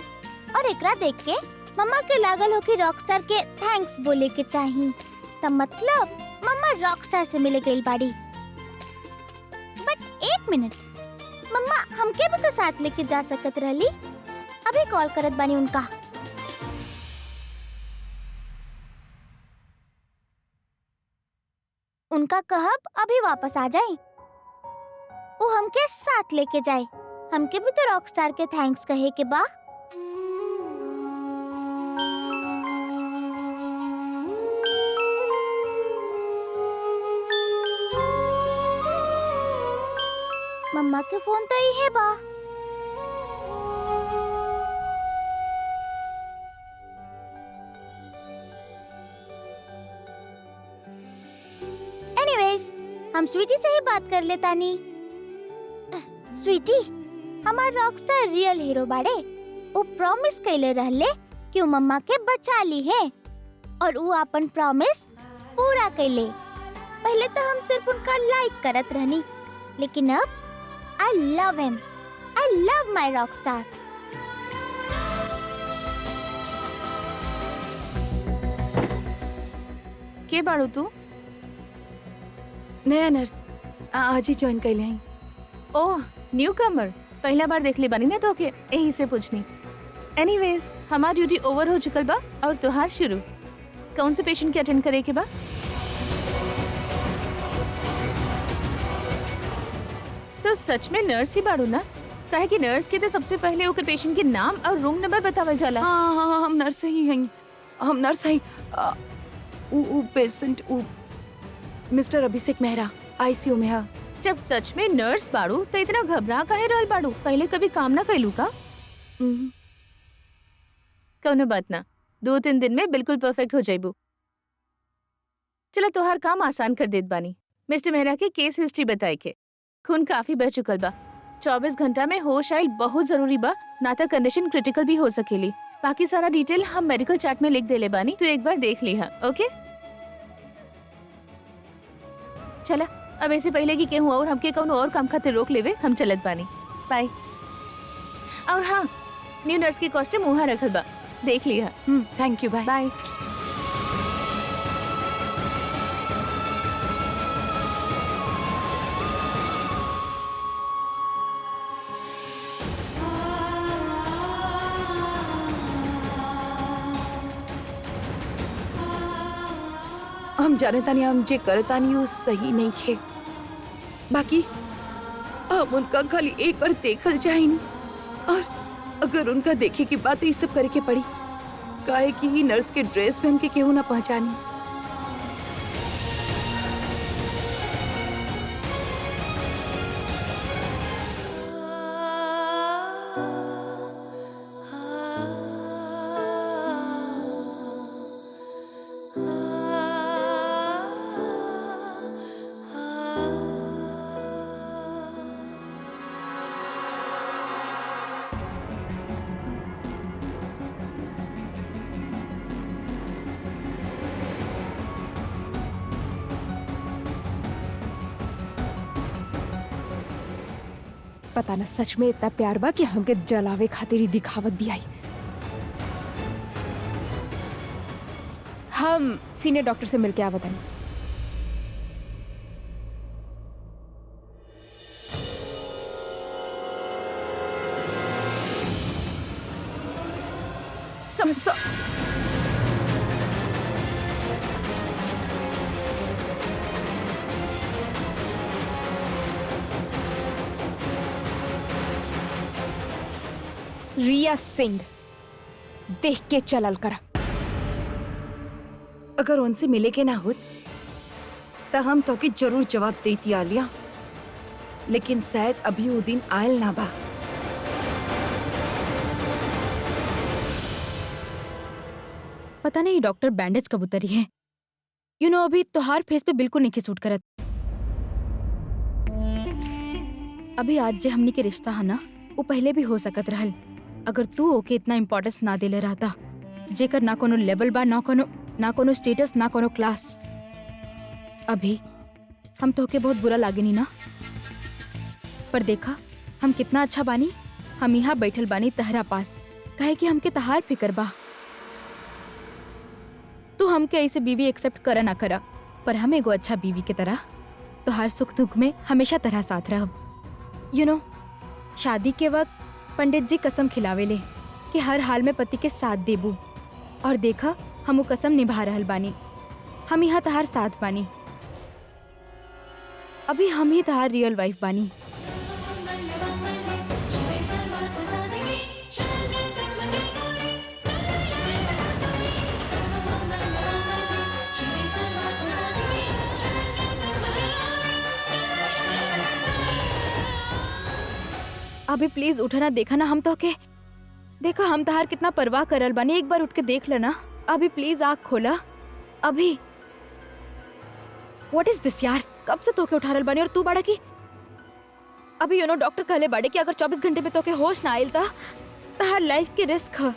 और एकरा देख के मम्मा के लागल हो कि रॉक स्टार के थैंक्स बोले के चाहिए। तब मतलब मम्मा रॉक स्टार से मिले गई बाड़ी। बट एक मिनट, मम्मा हमके भी तो साथ लेके जा सकत रहली। अभी कॉल करत बानी उनका। उनका कहब अभी वापस आ जाए, वो हमके साथ लेके जाए। हमके भी तो रॉक स्टार के थैंक्स कहे के बा। मम्मा के फोन तो ही है बा। एनीवेज, हम स्वीटी से ही बात कर लेता नी। स्वीटी, हमार रॉकस्टार रियल हीरो बाड़े। वो प्रॉमिस कैले रहले कि वो मम्मा के बचा ली है और वो अपन प्रॉमिस पूरा कैले। पहले तो हम सिर्फ उनका लाइक करत रहनी, लेकिन अब I love him. I love my rockstar. के बाड़ू तू? नया नर्स आज ही ज्वाइन कैले हैं। ओह, न्यू कमर। पहला बार देख ले बानी ना तो के यही से पूछनी। एनीवेज, हमार ड्यूटी ओवर हो चुकल बा और तुहार शुरू। कौन से पेशेंट के अटेंड करे के बा? तो सच में नर्स ही बाड़ू ना? काहे कि नर्स के तो सबसे पहले ओकर पेशेंट के नाम और रूम नंबर बतावल जाला। हाँ हाँ हाँ, हम नर्स ही हैं। हम नर्स हैं। उ पेशेंट मिस्टर अभिषेक मेहरा आईसीयू में है। जब सच में नर्स बाड़ू तो इतना घबरा काहे रहल बाड़ू? पहले कभी काम ना कैलू का? कौनो बात ना, 2-3 दिन में बिल्कुल परफेक्ट हो जाइबू। चला तोहार काम आसान कर देत बानी। मिस्टर मेहरा के केस हिस्ट्री बताए के खून काफी बह चुकल बा। 24 घंटा में होश आइल बहुत जरूरी बा, ना तो कंडीशन क्रिटिकल भी हो सकेली। बाकी सारा डिटेल हम मेडिकल चार्ट में लिख देले बानी, तो एक बार देख ली है। ओके चला, अब ऐसे पहले कि केहू और हमके कौनो और काम खातिर रोक लेवे, हम चलत बानी। बाय। और हाँ, न्यू नर्स की कॉस्ट्यूम वहाँ रखल बा, देख लिया। Thank you, bye. बाय। हम जाने तानी हम जे करतानी वो सही नहीं खे, बाकी हम उनका खाली एक बार देखल जाइन, और अगर उनका देखे की बात ये सब करे के पड़ी, काहे कि ही नर्स के ड्रेस में हमके केहू ना पहचानी। पता ना सच में इतना प्यार बा कि हमके जलावे खातिर ही दिखावत भी आई। हम सीनियर डॉक्टर से मिलके आवत हनी। रिया सिंह, देख के चलल करा। अगर उनसे मिले के ना होत तो हम तो के जरूर जवाब देती आलिया, लेकिन शायद अभी वो दिन आयल ना बा। पता नहीं डॉक्टर बैंडेज कब उतरी है। अभी तोहार फेस पे बिल्कुल नहीं सूट करत। अभी आज जे हमनी के रिश्ता है ना, वो पहले भी हो सकत रहल अगर तू ओके इतना इम्पोर्टेंस ना देले रहता, जेकर ना कोनो लेवल बा, ना कोनो स्टेटस, ना कोनो क्लास। अभी हम तो के बहुत बुरा लागे नी ना, पर देखा हम कितना अच्छा बानी। हम यहाँ बैठल बानी तहरा पास, काहे कि हमके तहार फिकर बा। तू हमके ऐसे बीवी एक्सेप्ट करा ना करा, पर हम एगो अच्छा बीवी के तरह तोहार सुख दुख में हमेशा तरह साथ रहब। शादी के वक्त पंडित जी कसम खिलावेले कि हर हाल में पति के साथ देबू, और देखा हम वो कसम निभा रहल बानी। हम यहाँ तहार साथ बानी। अभी हम ही तहार रियल वाइफ बानी। अभी प्लीज उठना, देखा ना हम तो के, देखा हम तहार कितना परवाह करल बानी। एक बार उठ के देख लेना। अभी प्लीज आँख खोला। अभी व्हाट इज दिस यार, कब से तोके उठा रहल बानी और तू बड़ा की। अभी डॉक्टर कहले बाड़े कि अगर 24 घंटे में तोके होश ना आइल तहार लाइफ के रिस्क है।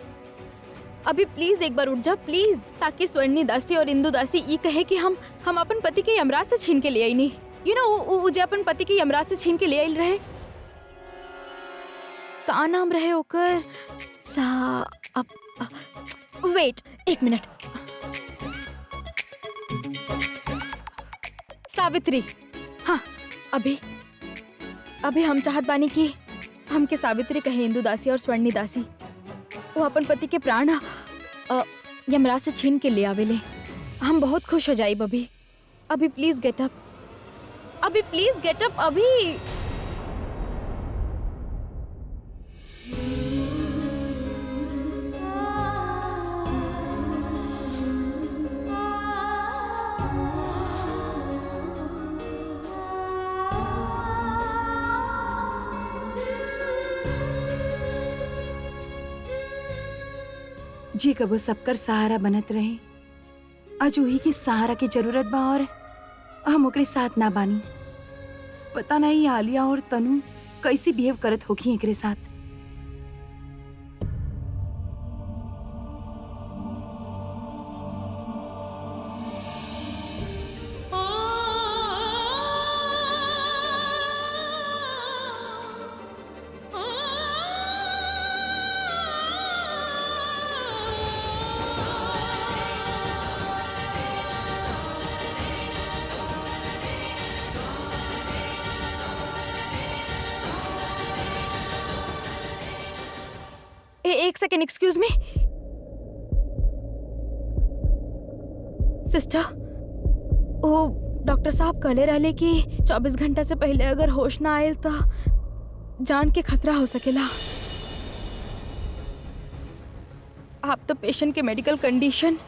अभी प्लीज एक बार उठ जा प्लीज, ताकि स्वर्णी दासी और इंदु दासी ये कहे कि हम अपन पति के यमराज से छीन के ले आई नहीं। जो अपन पति के यमराज से छीन के ले आइल रहे, का नाम रहे ओकर? वेट एक मिनट, सावित्री। हाँ, अभी हम चाहत बानी कि हमके सावित्री कहे इंदु दासी और स्वर्णी दासी। वो अपन पति के प्राण यमराज से छीन के ले आवेले। हम बहुत खुश हो जाए। अभी प्लीज गेट अप। अभी प्लीज गेट अप। अभी जी कबो सबकर सहारा बनत रहे। आज वही की सहारा की जरूरत बा और हम ओकरे साथ ना बानी। पता नहीं आलिया और तनु कैसे बिहेव करत होगी एकरे साथ। एक सेकेंड, एक्सक्यूज मी सिस्टर। ओ डॉक्टर साहब कहले रहले कि 24 घंटा से पहले अगर होश ना आयल तो जान के खतरा हो सकेला। आप तो पेशेंट के मेडिकल कंडीशन,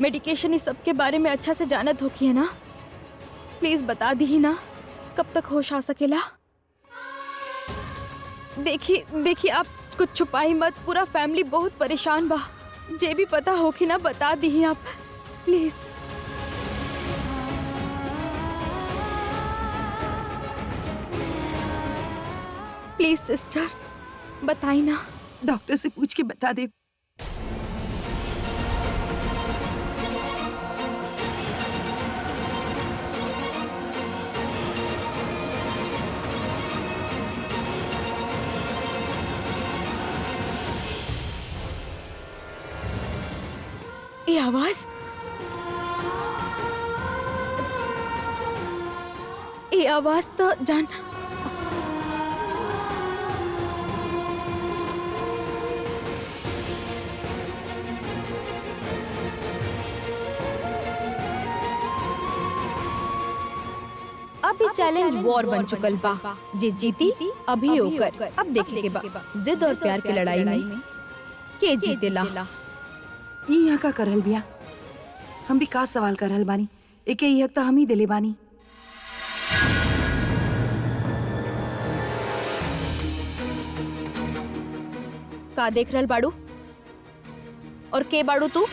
मेडिकेशन इस सब के बारे में अच्छा से जानत होकी है ना? प्लीज बता दी ना कब तक होश आ सकेला। देखिए आप कुछ छुपाई मत, पूरा फैमिली बहुत परेशान बा। जे भी पता होगी ना बता दी आप प्लीज। प्लीज सिस्टर बताई ना। डॉक्टर से पूछ के बता दे। ये आवाज, ये आवाज तो जान। अभी चैलेंज वॉर बन चुकल बा। जे जीती अभी होकर अब देखे के बा जिद और प्यार की लड़ाई में के जीतेला। ई यहाँ का करल बिया, हम भी का सवाल करल बानी। एके ई हक तो हम ही दिले बानी। का देख रहल बाड़ू और के बाड़ू तू?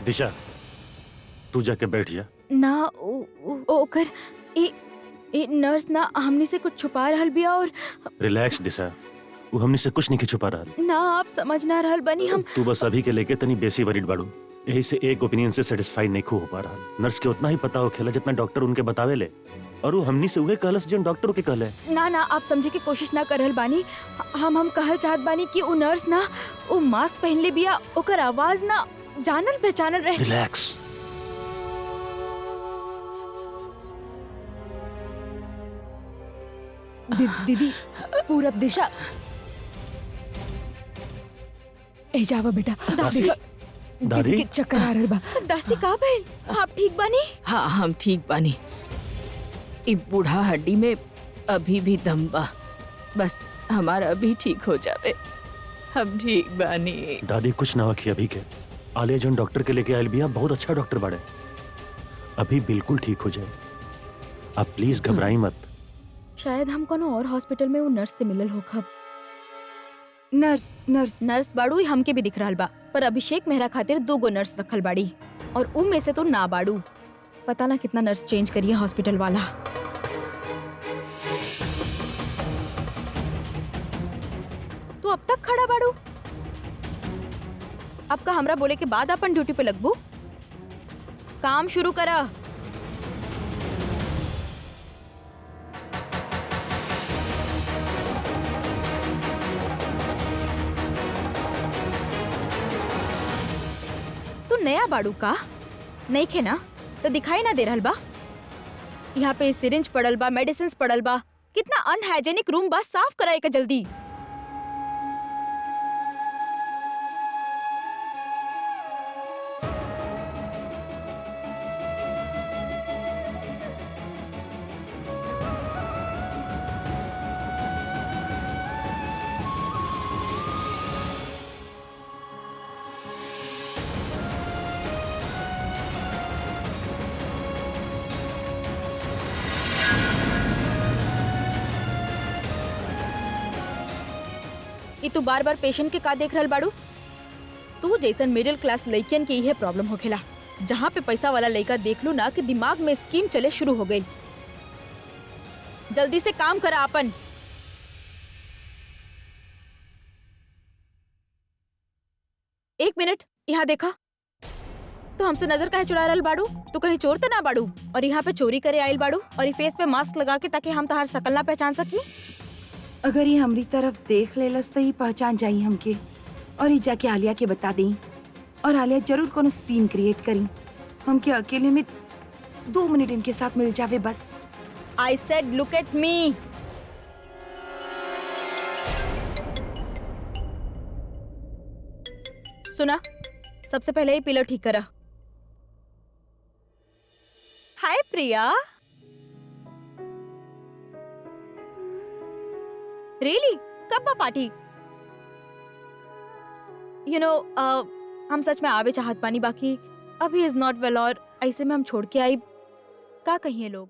दिशा तू जाके बैठ जा। ना ओकर ए नर्स ना हमनी से कुछ छुपा रहल बिया। और रिलैक्स दिशा, वो हमने से कुछ नहीं छुपा रहा। ना आप समझ ना रहल बनी हम। तू बस अभी के लेके तनी बेसी वरीड बाड़ू, यही से एक ओपिनियन से सेटिस्फाई नहीं हो पा रहा। नर्स के उतना ही पता हो खेला जितना डॉक्टर उनके बतावे ले, और वो हमनी से उहे कहलस जिन डॉक्टर के कहले। ना आप समझे की कोशिश ना करल बानी। हम कहल चाहत बानी कि वो नर्स ना वो मास्क पहनले बिया, ओकर आवाज ना जानल पहचानल रहे। रिलैक्स। दीदी पूरब दिशा ए जावा बेटा। दादी दादी के चक्कर आ रहल बा। दासी का बहन आप ठीक बानी? हाँ हम ठीक बानी। इ बूढ़ा हड्डी में अभी भी दम बा, बस हमारा अभी ठीक हो जावे। हम ठीक बानी। दादी कुछ ना होखी अभी के। आलिया जोन डॉक्टर के लेके आयल बिया बहुत अच्छा डॉक्टर बाड़े, अभी बिल्कुल ठीक हो जाए। आप प्लीज घबराई मत। शायद हम कोनो और हॉस्पिटल में वो नर्स से मिलल हो खब। नर्स बाड़ू हमके भी दिख रहल बा, पर अभिषेक मेहरा खातिर 2 गो नर्स रखल बाड़ी और उ में से तो ना बाड़ू। पता ना कितना नर्स चेंज करिए हॉस्पिटल वाला। तू अब तक खड़ा बाड़ू? अब का हमरा बोले के बाद अपन ड्यूटी पे लगबू? काम शुरू करा। नया बाड़ू का नहीं खे ना तो दिखाई ना दे रहल बा। यहाँ पे सिरिंज पड़ल बा, मेडिसिन पड़ल बा। कितना अनहाइजेनिक रूम बा, साफ कराए का जल्दी। तू बार बार पेशेंट के का देख रहल बाड़ू? तू जैसन मिडिल क्लास लड़कियन के यह प्रॉब्लम होखेला, जहाँ पे पैसा वाला लड़का देख लू ना कि दिमाग में स्कीम चले शुरू हो गई। जल्दी से काम करा अपन। एक मिनट यहाँ देखा। तो हमसे नजर काहे चुरा रहल बाड़ू? तू कहीं चोर तो ना बाड़ू? और यहाँ पे चोरी करे आयल बाड़ू और ये फेस पे मास्क लगा के ताकि हम तहार शकल ना पहचान सकी। अगर ये हमरी तरफ देख लेलस तो ही पहचान जाई हमके, और ये जाके आलिया के बता दी, और आलिया जरूर कोनो सीन क्रिएट करी। हमके अकेले में 2 मिनट इनके साथ मिल जावे बस। I said look at me. सुना, सबसे पहले ही पिलो ठीक करा। हाय प्रिया। रियली? कब बा पार्टी? हम सच में आवे चाहत पानी, बाकी अभी इज नॉट वेल और ऐसे में हम छोड़ के आई, का कहिए लोग।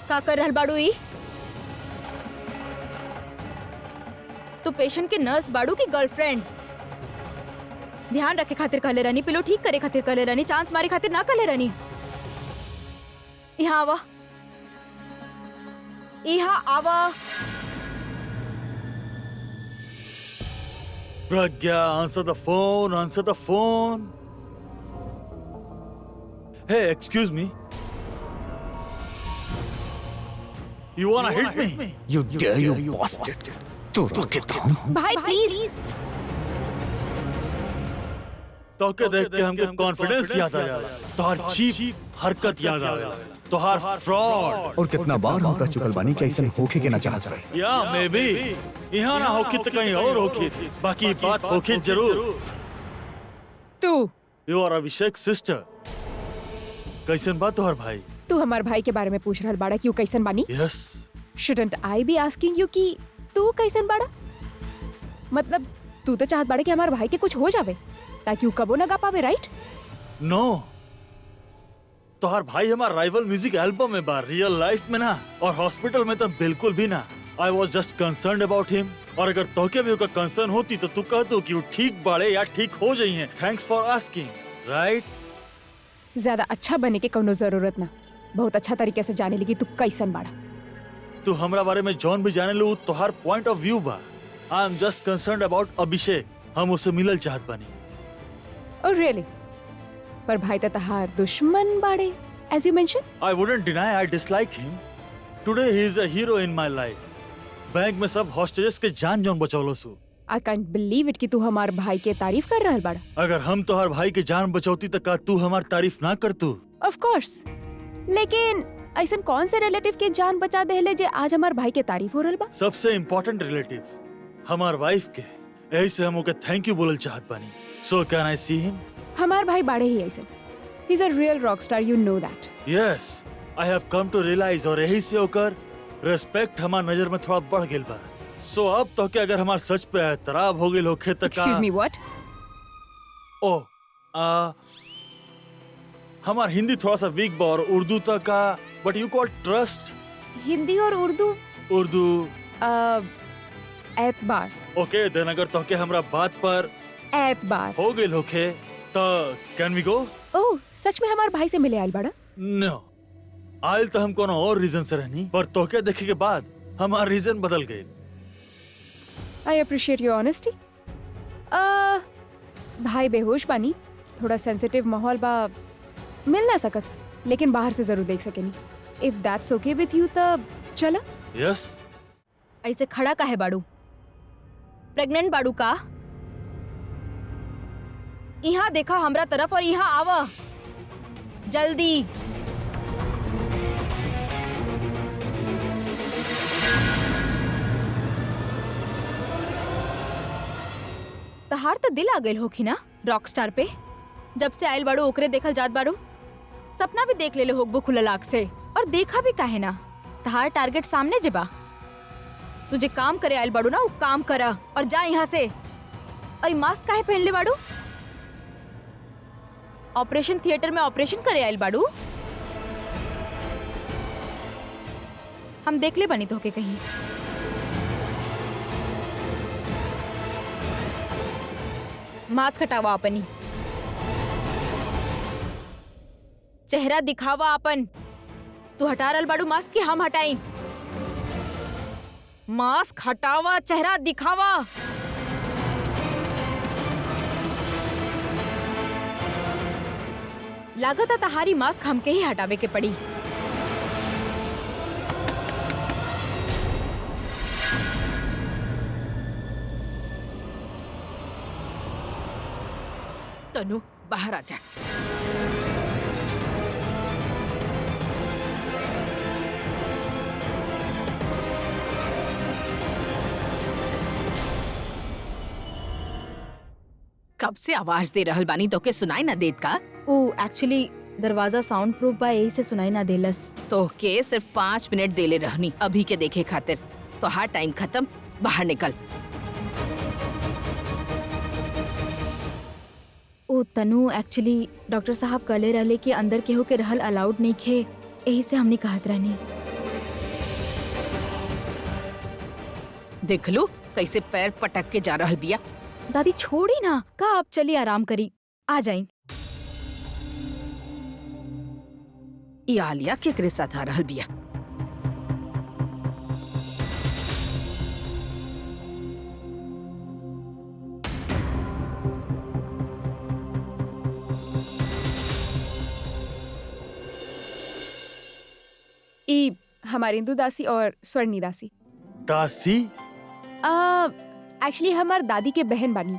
का कर रहल बाड़ू ई? तू पेशेंट के नर्स बाड़ू की गर्लफ्रेंड? ध्यान रखे खातिर कहले रहनी, पिलो ठीक करे खातिर कहले रहनी, चांस मारे खातिर ना कहले रहनी। यहाँ आवा, यहाँ आवा। Pragya, answer the phone, answer the phone. Hey, excuse me. You wanna hit me? You dare, you bastard! तू रखेता हूँ। भाई प्लीज। तो के देख के हमके कॉन्फिडेंस याद आ जाला, तोहार चीप हरकत याद आ जाला, तोहार फ्रॉड। और कितना बार हम कह चुकल बानी कि ऐसा होके के ना चाहत रहे। या मे बी यहाँ ना होकी तो कहीं और होकी, बाकी बात होकी जरूर। तू You are अभिषेक सिस्टर। कैसन बात तोहर भाई? तू हमार भाई के बारे में पूछ रहल बाड़ा कि वो कैसन बानी? Yes. Shouldn't I be asking you कि तू कैसन बाड़ा? मतलब तू तो चाहत बाड़ा कि हमार भाई के कुछ हो जावे ताकि वो कबो ना गा पावे, राइट? No. तोहर भाई हमार राइवल म्यूजिक एल्बम में बा, रियल लाइफ में ना, और हॉस्पिटल में तो बिल्कुल भी ना। I was just concerned about him. और अगर तोहके भी उसका कंसर्न होती तो तू कहतो कि वो ठीक बाड़े या ठीक हो जाइए। Thanks for asking, right? ज्यादा अच्छा बने के कोनो जरूरत ना, बहुत अच्छा तरीके से जाने लगी तू कैसन बाड़ा। तू हमरा बारे में जॉन भी जाने लो, तोहर पॉइंट ऑफ व्यू बा। I am just concerned about Abhishek, हम उससे मिलल चाहत बानी। Oh really? पर भाई तो तहार दुश्मन बाड़े, as you mentioned. I wouldn't deny I dislike him. Today he is a hero in my life. Bank में सब हॉस्टेजेस के जान जौन बचौलो सु। I can't believe it कि तू हमार भाई के तारीफ कर रहल बाड़ा। अगर हम तोहर भाई के जान बचौती तो का तू हमार तारीफ ना कर तू? Of course. लेकिन ऐसन कौन से रिलेटिव के जान बचा देले जे आज हमार भाई के तारीफ हो रहल बा? सबसे इम्पोर्टेंट रिलेटिव, हमार वाइफ के। यही से हम ओके थैंक यू बोलल चाहत बानी। So can I see him? हमार भाई बाड़े ही ऐसन। He's a real rock star, you know that. Yes, I have come to realize, और यही से होकर रेस्पेक्ट हमार नजर में थोड़ा बढ़ गेल बा। So अब तो के अगर हमार सच पे एतराब हो गेल होखे त का? Excuse me, what? हमार हिंदी थोड़ा सा वीक बा और उर्दू तक का, बट यू कॉल ट्रस्ट। हिंदी और उर्दू? उर्दू एतबार। ओके, देन अगर तो के हमरा बात पर एतबार हो गेल होखे तो कैन वी गो? ओह, सच में हमार भाई से मिले आयल बड़ा? नो, आयल तो हम कोनो और रीजन से रहनी, पर तोके देखे के बाद हमार रीजन बदल गए। I appreciate your honesty. भाई बेहोश बानी, थोड़ा सेंसिटिव माहौल बा, मिल ना सकत, लेकिन बाहर से जरूर देख सकेनी। If that's okay with you तब चला। Yes. ऐसे खड़ा का है बाड़ू? प्रेग्नेंट बाड़ू का? यहाँ देखा हमरा तरफ और यहाँ आवा जल्दी। तहार तो दिल आ गइल होखी ना रॉक स्टार पे? जब से आयल बाड़ू ओकरे देखल जात बाड़ू, सपना भी देख लेले होगबो खुलल आँख से, और देखा भी काहे ना, तहार टारगेट सामने जेबा। तुझे काम करे आयल बाड़ू ना, वो काम करा और जा यहाँ से। और ये मास्क काहे पहन ले बाड़ू? ऑपरेशन थिएटर में ऑपरेशन करे आयल बाड़ू? हम देख ले बनी तोके कहीं। मास्क हटावा अपनी, चेहरा दिखावा अपन। तू हटा रहल बाड़ू मास्क की हम हटाई? मास्क हटावा, चेहरा दिखावा। लागत है तहारी मास्क हमके ही हटावे के पड़ी। तनु बाहर आ जा। कब से आवाज दे रहल बानी तो के सुनाई ना देत का? ओ एक्चुअली दरवाजा साउंड प्रूफ बा, यही से सुनाई ना देलस। तो के सिर्फ 5 मिनट देले रहनी अभी के देखे खातिर। तो हाँ टाइम खत्म, बाहर निकल। ओ तनु एक्चुअली डॉक्टर साहब कहले रहले कि अंदर केहू के रहल अलाउड नहीं खे, यही से हमने कहत रहनी। देख लो कैसे पैर पटक के जा रहल बिया। दादी छोड़ी ना, का आप चलिए आराम करी, आ जाई। ये आलिया केकरे साथ आ रहल बिया? ई हमारी इंदु दासी और स्वर्णी दासी। दासी? एक्चुअली हमार दादी के बहन बानी।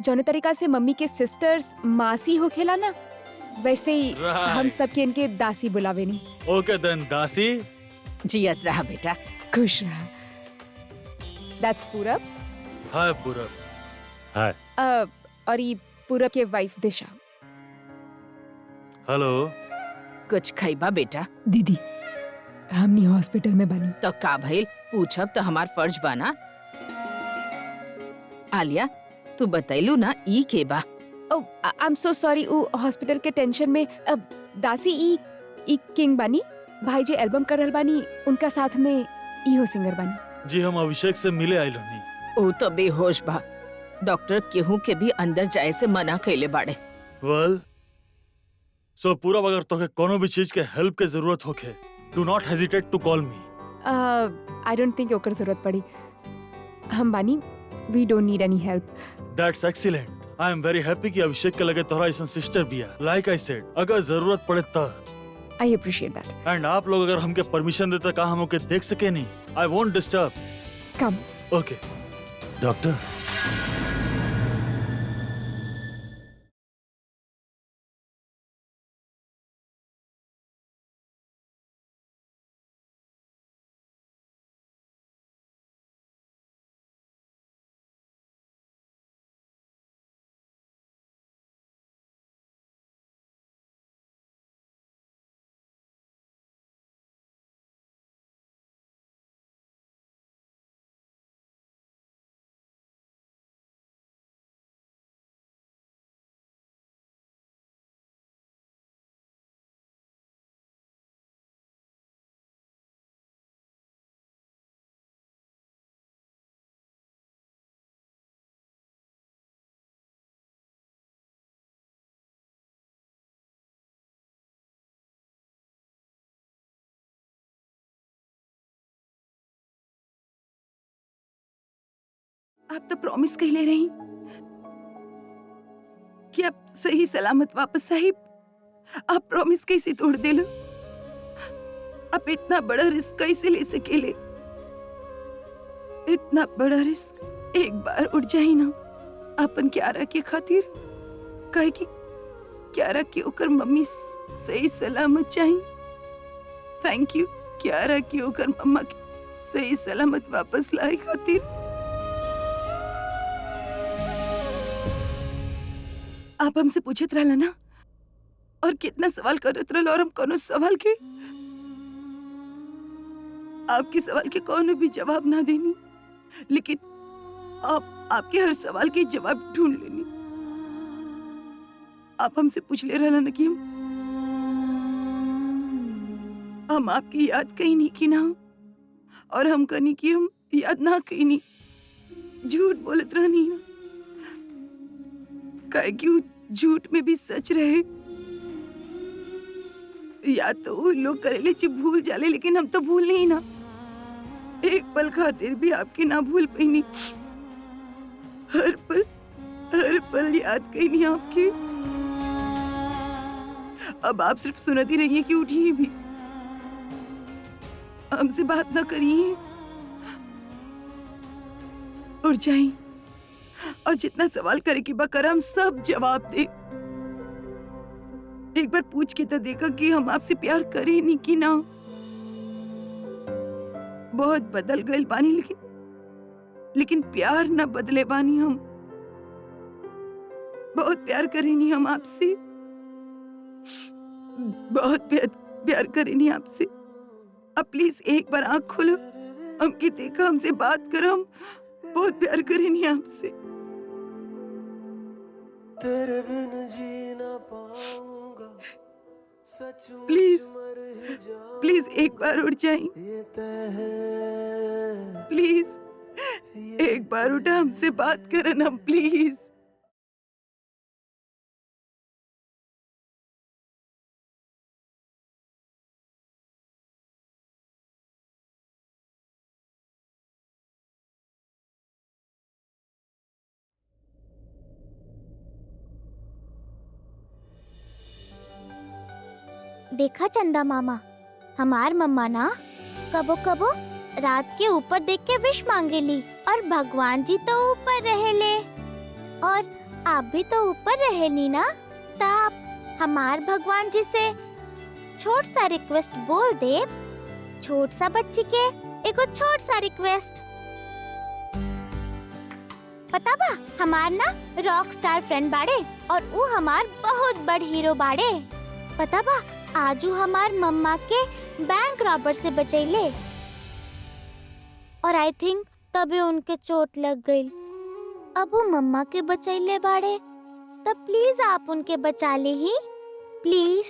जौने तरीका से मम्मी के सिस्टर्स मासी हो खेला ना, वैसे ही हम सब के इनके दासी बुलावे नहीं। ओके देन दासी। जियत रहा बेटा। खुश रहा। दैट्स पूरब। हाय पूरब। हाय। और ये पूरब के वाइफ दिशा। हेलो। कुछ खैबा बेटा? दीदी हमनी हॉस्पिटल में बनी। तो का भइल पूछब तो हमार फर्ज बाना। आलिया तू बतैलू ना ई के बा? ओह आई एम सो सॉरी, वो हॉस्पिटल के टेंशन में। दासी ई किंग बानी, भाई जे एल्बम कर रहल बानी, उनका साथ में इहो सिंगर बानी। जी हम अभिषेक से मिले आइल हनी। ओ तो बेहोश बा। डॉक्टर केहू के भी अंदर जाए से मना कैले बाड़े। वेल सो पूरब अगर तोके कोनो भी चीज के हेल्प के जरूरत होखे, do not hesitate to call me. I don't think ओकर जरूरत पड़ी। हम बानी, we don't need any help. That's excellent. I am very happy कि अभिषेक के लगे तोहरा ऐसा सिस्टर भी है। लाइक आई सेड, अगर जरूरत पड़े तो। I appreciate that. एंड आप लोग अगर हमके परमिशन देते का हम ओके देख सके नहीं। I won't disturb. Come. Okay doctor आप तो प्रॉमिस कह ले रही कि आप सही सलामत वापस आई। आप प्रॉमिस कैसे तोड़ देलो? आप इतना बड़ा रिस्क कैसे ले सकेले? इतना बड़ा रिस्क एक बार उठ जाई ना अपन क्यारा के खातिर, कहे कि क्यारा की ओकर मम्मी सही सलामत चाहिए। थैंक यू क्यारा की ओकर मम्मा के सही सलामत वापस लाए खातिर। आप हमसे पूछत रहला ना और कितना सवाल करत रहला, और हम कोनो सवाल के आपके सवाल के कौन भी जवाब ना देनी, लेकिन आप आपके हर सवाल के जवाब ढूंढ लेनी। आप हमसे पूछ ले रहा ना कि हम आपकी याद कहीं नहीं की ना, और हम कहनी कि हम याद ना कहीं नहीं, झूठ बोलत रहनी ना, काहे कि उ झूठ में भी सच रहे। या तो वो लोग करेले जी भूल जाले, लेकिन हम तो भूल नहीं ना, एक पल खातिर भी आपकी ना भूल पैनी। हर पल याद कहीं आपकी। अब आप सिर्फ सुनती रहिए कि उठिए भी, हमसे बात ना करिए और जाइए, और जितना सवाल करे कि बकर हम सब जवाब दे। एक बार पूछ के तो देखा कि हम आपसे प्यार करे नहीं कि ना। बहुत बदल गए बानी, लेकिन प्यार ना बदले बानी। हम बहुत प्यार करे नहीं हम आपसे, बहुत प्यार करे नहीं आपसे। अब प्लीज एक बार आंख खोलो, हमके देखा, हमसे बात करो, हम बहुत प्यार करे नहीं आपसे। तेरे बिन जी ना पाऊंगा, प्लीज एक बार उठ जाइए, प्लीज एक बार उठा, हमसे बात करें ना प्लीज। देखा चंदा मामा, हमार मम्मा ना कबो कबो रात के ऊपर देख के विश मांगेली, और भगवान जी तो ऊपर रहेले, और आप भी तो ऊपर रहेली ना, तब हमार भगवान जी से छोट सा रिक्वेस्ट बोल दे। छोट सा बच्ची के एगो छोट सा रिक्वेस्ट। पता बा, हमार ना रॉक स्टार फ्रेंड बाड़े, और वो हमार बहुत बड़ हीरो बाड़े। पता बा, आजू हमार मम्मा के बैंक रॉबर से बचैले, और आई थिंक तभी उनके चोट लग गई। अब वो मम्मा के बचैले बाड़े, तब प्लीज आप उनके बचा ले ही, प्लीज।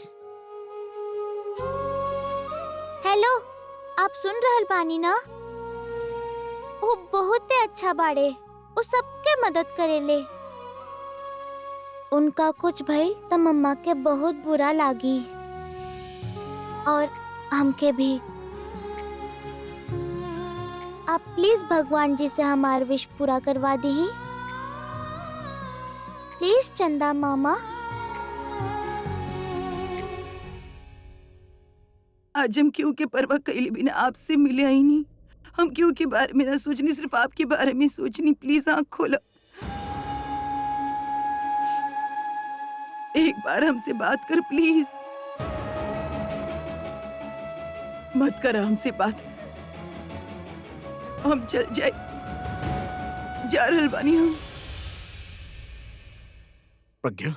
हेलो, आप सुन रहल बानी ना? वो बहुत अच्छा बाड़े, वो सबके मदद करेले। उनका कुछ भइल त मम्मा के बहुत बुरा लागी, और हमके भी। आप प्लीज भगवान जी से हमार विश पूरा करवा दी, प्लीज चंदा मामा। आज हम क्यों के परवाह कैले बिना आपसे मिले आई नहीं। हम क्यों के बारे में ना सोचनी, सिर्फ आपके बारे में सोचनी। प्लीज आँख खोलो, एक बार हमसे बात कर प्लीज। मत करा हमसे बात, हम चल जाए, जा रहल बानी हम। प्रज्ञा,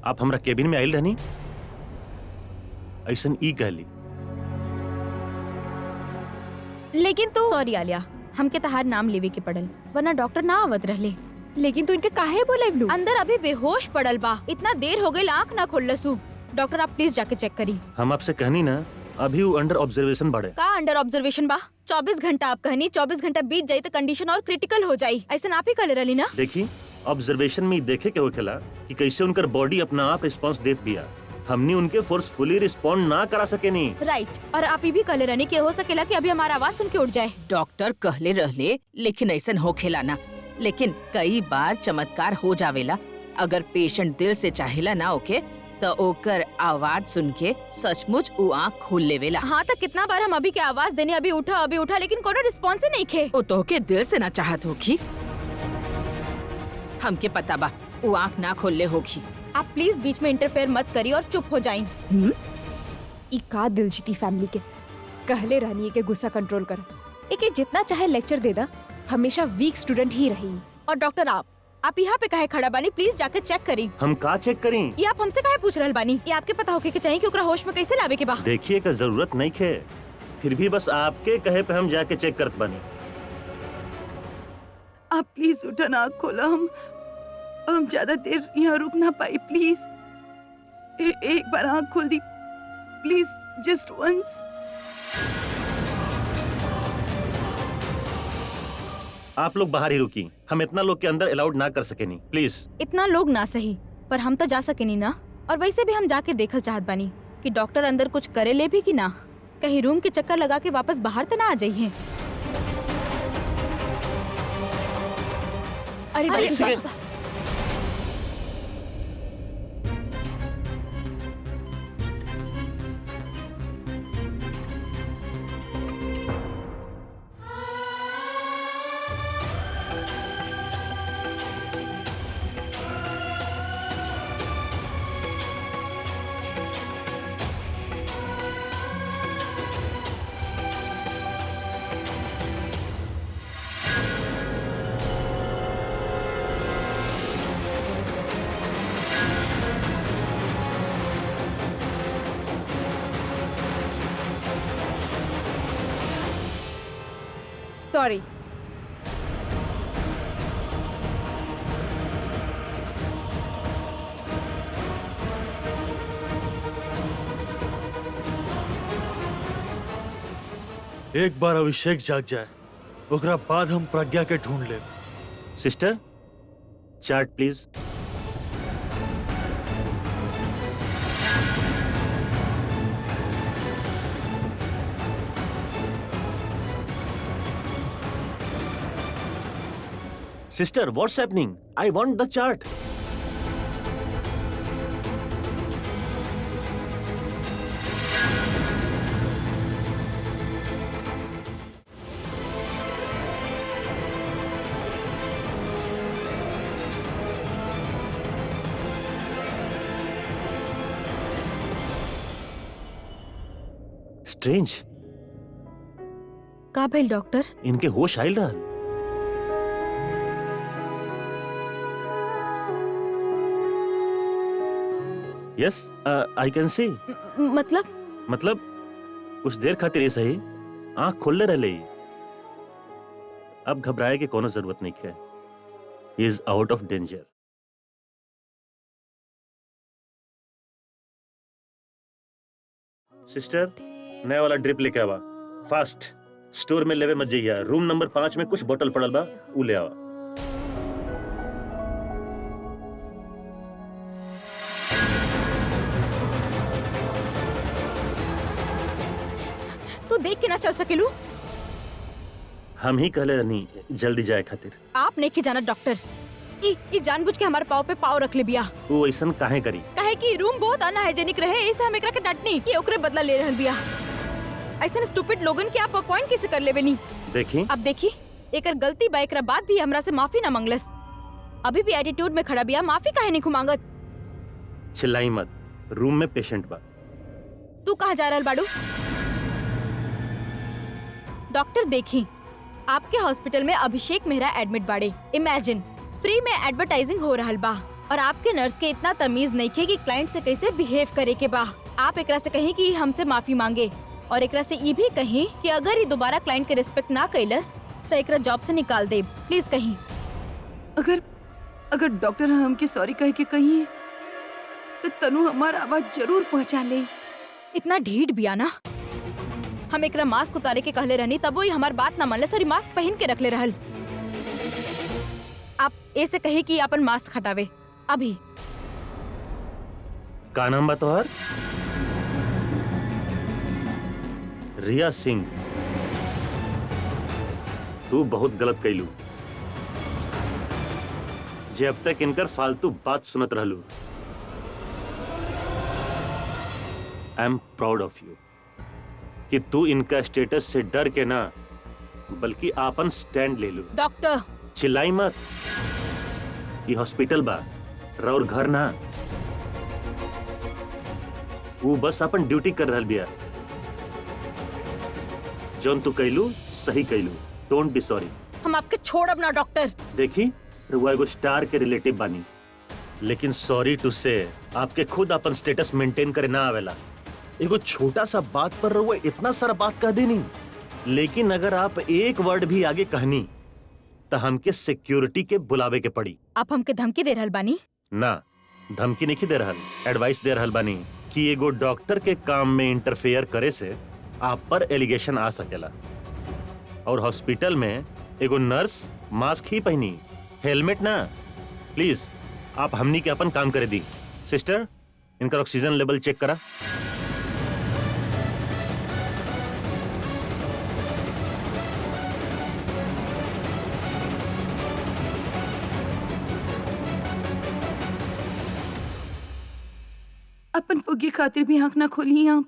आप हमरा केबिन में आइल रहनी, ऐसन ई कहली। लेकिन तू सॉरी आलिया, हमके तहार नाम लेवे के पड़ल, वरना डॉक्टर ना आवत रहले। लेकिन तू इनके काहे बोलेवलू? अंदर अभी बेहोश पड़ल बा, इतना देर हो गई आँख ना खोलसू। डॉक्टर आप प्लीज जाके चेक करी। हम आपसे कहनी ना, अभी वो अंडर ऑब्जर्वेशन बढ़े। का अंडर ऑब्जर्वेशन बा? 24 घंटा आप कहनी, 24 घंटा बीत जाई तो कंडीशन और क्रिटिकल हो जाई, ऐसा आप ही कहले रहली ना। देखी, ऑब्जर्वेशन में देखे के होखेला कि कैसे उनकर बॉडी अपना आप रिस्पांस देत बिया। हमने उनके फोर्सफुली रिस्पॉन्ड ना करा सके नहीं। राइट, और आप ही भी कहले रहनी कि हो सकेला कि अभी हमारा आवाज सुन के उठ जाए। डॉक्टर कहले रहले, लेकिन ऐसा होखेला ना। लेकिन कई बार चमत्कार हो जावेला। अगर पेशेंट दिल से चाहेला ना ओके, तो ओकर आवाज सुन के सचमुच वो आँख खोल लेवेला। हाँ, तो कितना बार हम अभी के आवाज देने अभी उठा, लेकिन कोनो रिस्पॉन्स ही नहीं खे। वो तोहके दिल से ना चाहत होगी। हमके पता बा वो आँख ना खोलले होगी। आप प्लीज बीच में इंटरफेयर मत करी और चुप हो जाइन। ई का दिलजीती फैमिली के कहले रहनी है कि गुस्सा कंट्रोल कर। एके जितना चाहे लेक्चर दे दा, हमेशा वीक स्टूडेंट ही रही। और डॉक्टर आप यहाँ पे काहे खड़ा बानी? प्लीज जाके चेक करी। हम का चेक करें? ये आप हमसे काहे पूछ रहल बानी? ये आपके पता होके के चाहिए कि ओकरा होश में कैसे लावे के बा। देखिए का जरूरत नहीं खे, फिर भी बस आपके कहे पे हम जाके चेक करत बानी। आप प्लीज उठा ना, खोला। हम ज्यादा देर यहाँ रुक ना पाई, प्लीज। एक बार आँख खोल दी प्लीज, जस्ट वंस। आप लोग बाहर ही रुकी, हम इतना लोग के अंदर अलाउड ना कर सके नहीं, प्लीज। इतना लोग ना सही, पर हम तो जा सके नहीं ना। और वैसे भी हम जाके देखल चाहत बानी कि डॉक्टर अंदर कुछ करे ले भी कि ना, कहीं रूम के चक्कर लगा के वापस बाहर तो ना आ जाइए। अरे एक डॉक्टर सेकंड। साहब, सॉरी। एक बार अभिषेक जाग जाए, ओकरा बाद हम प्रज्ञा के ढूंढ ले। Sister, chart please. Sister, what's happening? I want the chart. Strange. का भइल डॉक्टर? इनके होश आइल रहल। Yes, I can see. मतलब कुछ देर खातिर ये सही आँख खोलने रह ले। अब घबराए की कोनो जरूरत नहीं है। He is out of danger. Sister, नया वाला ड्रिप लेके आवा फास्ट। स्टोर में लेवे मत जाइए, रूम नंबर 5 में कुछ बोतल पड़ल बा, ऊ ले आवा। तू देख के ना चल सकेलू? हम ही कहले रहनी जल्दी जाए खातिर। आप नहीं जाना डॉक्टर, ई जानबूझ के हमारे पाव पे पाव रख ले बिया। वो ऐसा काहे करी? कहे कि रूम बहुत अनहाइजेनिक रहे, ऐसे हम एकरा के डांटनी कि ओकरे बदला ले रहल बिया। ऐसा स्टूपिड लोगन के आप अपॉइंट कैसे कर लेवे नी? देखी अब देखी, एकर गलती बा, एकरा बाद भी हमरा से माफी ना मांगलस। अभी भी एटीट्यूड में खड़ा बिया, माफी काहे नहीं मांगत? चिल्लाई मत, रूम में पेशेंट बा। तू कहाँ जा रहल बाड़ू? डॉक्टर देखी, आपके हॉस्पिटल में अभिषेक मेहरा एडमिट बाड़े। इमेजिन, फ्री में एडवर्टाइजिंग हो रहल बा और आपके नर्स के इतना तमीज नहीं थे कि क्लाइंट से कैसे बिहेव करे के बा। आप एकरा से कहीं कि हमसे माफी मांगे और एकरा से ये भी कहीं कि अगर ये दोबारा क्लाइंट के रिस्पेक्ट ना कैलस तो एकरा जॉब से निकाल दे। प्लीज कहीं। अगर डॉक्टर हमके सॉरी कह के कही तो तनु हमार आवाज जरूर पहुंचा ले। इतना ढीठ बिया ना। हम एकरा मास्क उतारे के कहले रहनी तब वो हमार बात ना मानले, सॉरी मास्क पहन के रखले रहल। आप ऐसे कहे कि अपन मास्क हटावे अभी। का नाम बा तोहर? रिया सिंह। तू बहुत गलत कैलू जे अब तक इनकर फालतू बात सुनत रहलू। I am proud of you कि तू इनका स्टेटस से डर के ना बल्कि आपन स्टैंड ले लू। डॉक्टर चिल्लाई मत। ये हॉस्पिटल बा, और घर ना। वो बस अपन ड्यूटी कर रहल बिया। जौन तू कैलू सही कैलू। Don't be sorry. हम आपके छोड़ब ना डॉक्टर। देखी रुआ एगो स्टार के रिलेटिव बानी, लेकिन सॉरी टू से आपके खुद अपन स्टेटस मेंटेन करे ना आवेला। एगो छोटा सा बात पर रुआ इतना सारा बात कह देनी, लेकिन अगर आप एक वर्ड भी आगे कहनी तो हमके सिक्योरिटी के बुलावे के पड़ी। आप हमके धमकी दे रहल बानी? ना, धमकी नहीं दे रहल, एडवाइस दे रहल बानी कि एगो डॉक्टर के काम में इंटरफेयर करे से आप पर एलिगेशन आ सकेला। और हॉस्पिटल में एगो नर्स मास्क ही पहनी, हेलमेट ना। प्लीज आप हमनी के अपन काम करे दी। सिस्टर, इनका ऑक्सीजन लेवल चेक करा। अपन फुग्गी खातिर भी आंख ना खोली आप।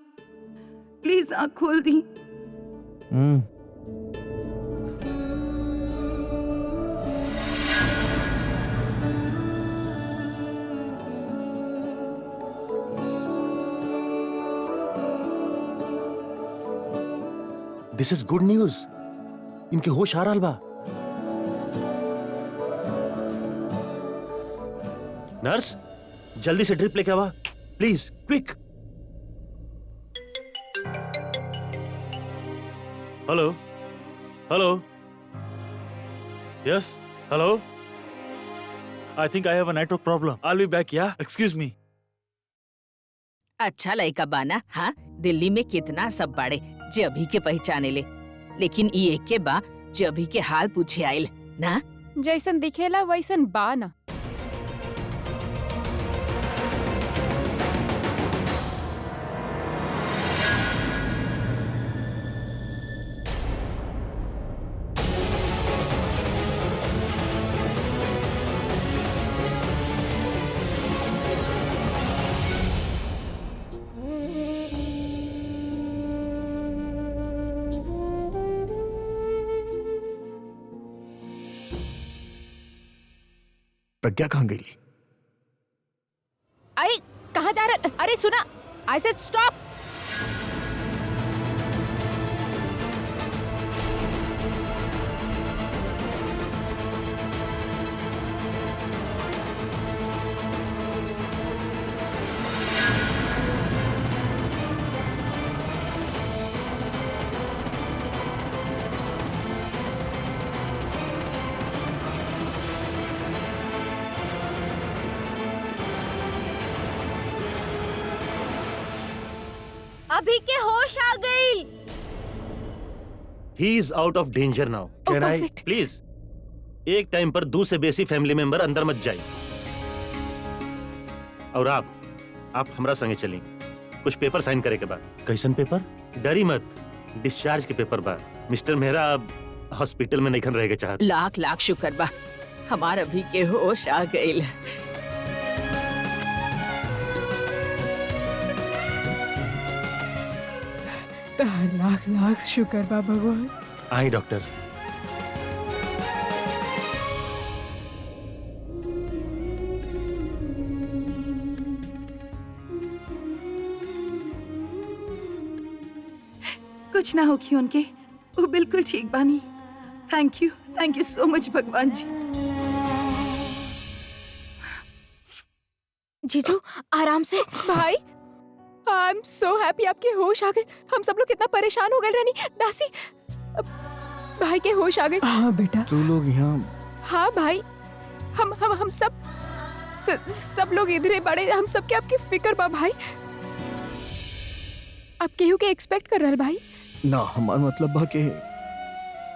प्लीज आंख खोल दी। दिस इज गुड न्यूज। इनके होश आ रहा बा। नर्स, जल्दी से ड्रिप लेके आवा please, quick. Hello hello, yes hello. I think I have a network problem. I will be back. या एक्सक्यूज मी। अच्छा लड़का बाना। हाँ, दिल्ली में कितना सब बाड़े जे अभी के पहचाने ले, लेकिन ई एक के बा जे अभी के हाल पूछे आइल ना। जैसन दिखेला वैसन बा ना। प्रज्ञा कहाँ गई? अरे कहाँ जा रहा? अरे सुना, आई सेड स्टॉप। अभी के होश आ गई। He is out of danger now. Can I perfect. Please? एक टाइम पर 2 से बेसी फैमिली मेंबर अंदर मत जाइए। और आप हमरा संगे चली। कुछ पेपर साइन करे के बाद। कैसन पेपर? डरी मत, डिस्चार्ज के पेपर बा। मिस्टर मेहरा अब हॉस्पिटल में नहीं रह के चाहत। लाख लाख शुक्र बा, हमार अभी के होश आ गइल। लाख लाख शुक्र बा भगवान। आई डॉक्टर। कुछ ना होगी उनके, वो बिल्कुल ठीक बानी। थैंक यू सो मच भगवान जी। जीजू आराम से। भाई आई एम सो हैप्पी आपके होश आ गए। हम सब लोग कितना परेशान हो गए रानी। दासी भाई के होश आ गए। हाँ बेटा। तू लोग यहाँ? हाँ भाई, हम सब लोग इधर बड़े। हम सब के आपकी फिक्र बा भाई। आप केहू के एक्सपेक्ट कर रहल भाई? ना, हमार मतलब बा के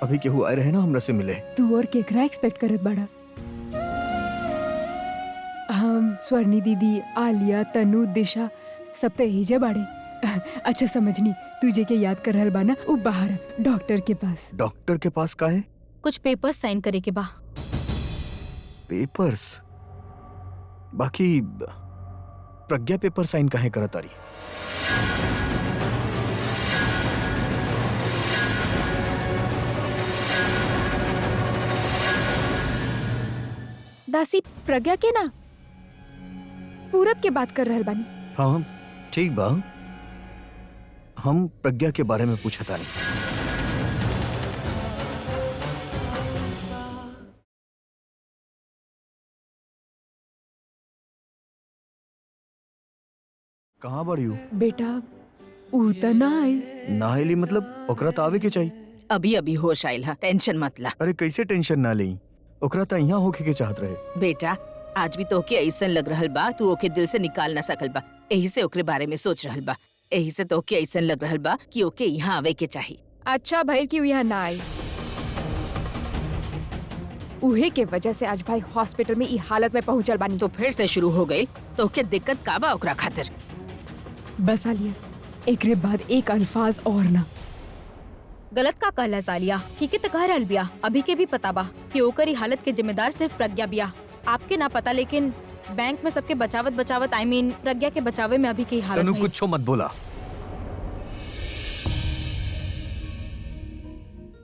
अभी केहू आए रहे ना हमरा से मिले। तू और केकरा एक्सपेक्ट करत बड़ा? हम, स्वर्णी दीदी, आलिया, तनु, दिशा सब तो यही जे बाड़े। अच्छा समझनी, तुझे के याद कर रहल बाना वो बाहर डॉक्टर के पास। डॉक्टर के पास का है? कुछ पेपर्स साइन करे के बा। पेपर्स? बाकी प्रज्ञा पेपर साइन काहे करत आरी? दासी प्रज्ञा के ना, पूरब के बात कर रहल बानी। हाँ ठीक बा, हम प्रज्ञा के बारे में पूछा था नहीं। कहाँ बड़ी हो बेटा? ऊ त ना आई। ना आइली मतलब ओकरा तो आवे के चाहिए। अभी अभी होश आइल है, टेंशन मत ला। अरे कैसे टेंशन ना लेई, ओकरा तो यहाँ होके के चाहत रहे। बेटा आज भी तोके ऐसन लग रहल बा तू ओके दिल से निकाल ना सकल बा, यही से ओकरे बारे में सोच रहल बा। यही से तोके ऐसन लग रहल बा कि ओके यहाँ आवे के चाहिए। अच्छा भाई कि यहाँ ना आई, उहे के वजह से आज भाई हॉस्पिटल में ई हालत में पहुंचल बानी। तो फिर से शुरू हो गई, तोके दिक्कत का बा ओकरा खातिर? बस आलिया, एकरे बाद एक अल्फाज और ना। गलत का कहला सालिया, ठीक है तो कह रहल बिया। अभी के भी पता बा कि ओकरी हालत के जिम्मेदार सिर्फ प्रज्ञा बिया। आपके ना पता, लेकिन बैंक में सबके बचावत आई मीन प्रज्ञा के बचावे में अभी की हालत तनु है। कुछ मत बोला।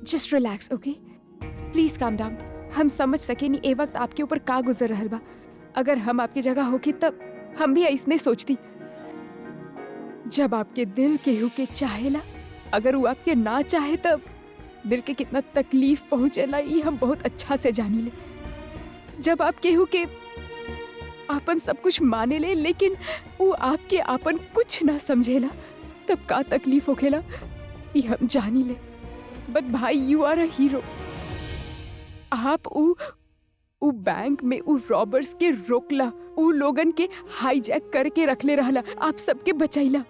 Just relax, okay? Please calm down. हम समझ सके नहीं ए वक्त आपके ऊपर का गुजर रहल बा। अगर हम आपकी जगह होगी तब हम भी ऐसने सोचती। जब आपके दिल केहू के चाहेला, अगर वो आपके ना चाहे तब दिल के कितना तकलीफ पहुंचेला, ये हम बहुत अच्छा से जानी ले। जब आप केहू के आपन सब कुछ माने ले, लेकिन वो आपके आपन कुछ ना समझेला, तब का तकलीफ होखेला ये हम जानी ले। बट भाई यू आर अ हीरो। आप उ बैंक में उ रॉबर्स के रोकला, उ लोगन के हाईजैक करके रखले रहला, आप सबके बचाइला।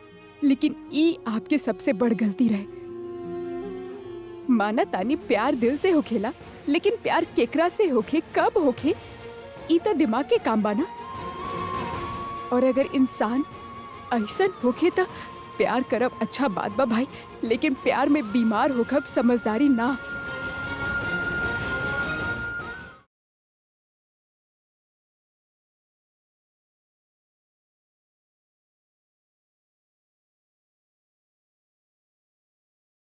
लेकिन ई आपके सबसे बड़ गलती रहे। माना तानी प्यार दिल से होखेला, लेकिन प्यार केकरा से होखे, कब होखे, ई त दिमाग के काम बाना। और अगर इंसान ऐसन होखे त प्यार करब अच्छा बात बा भाई, लेकिन प्यार में बीमार होखब समझदारी ना।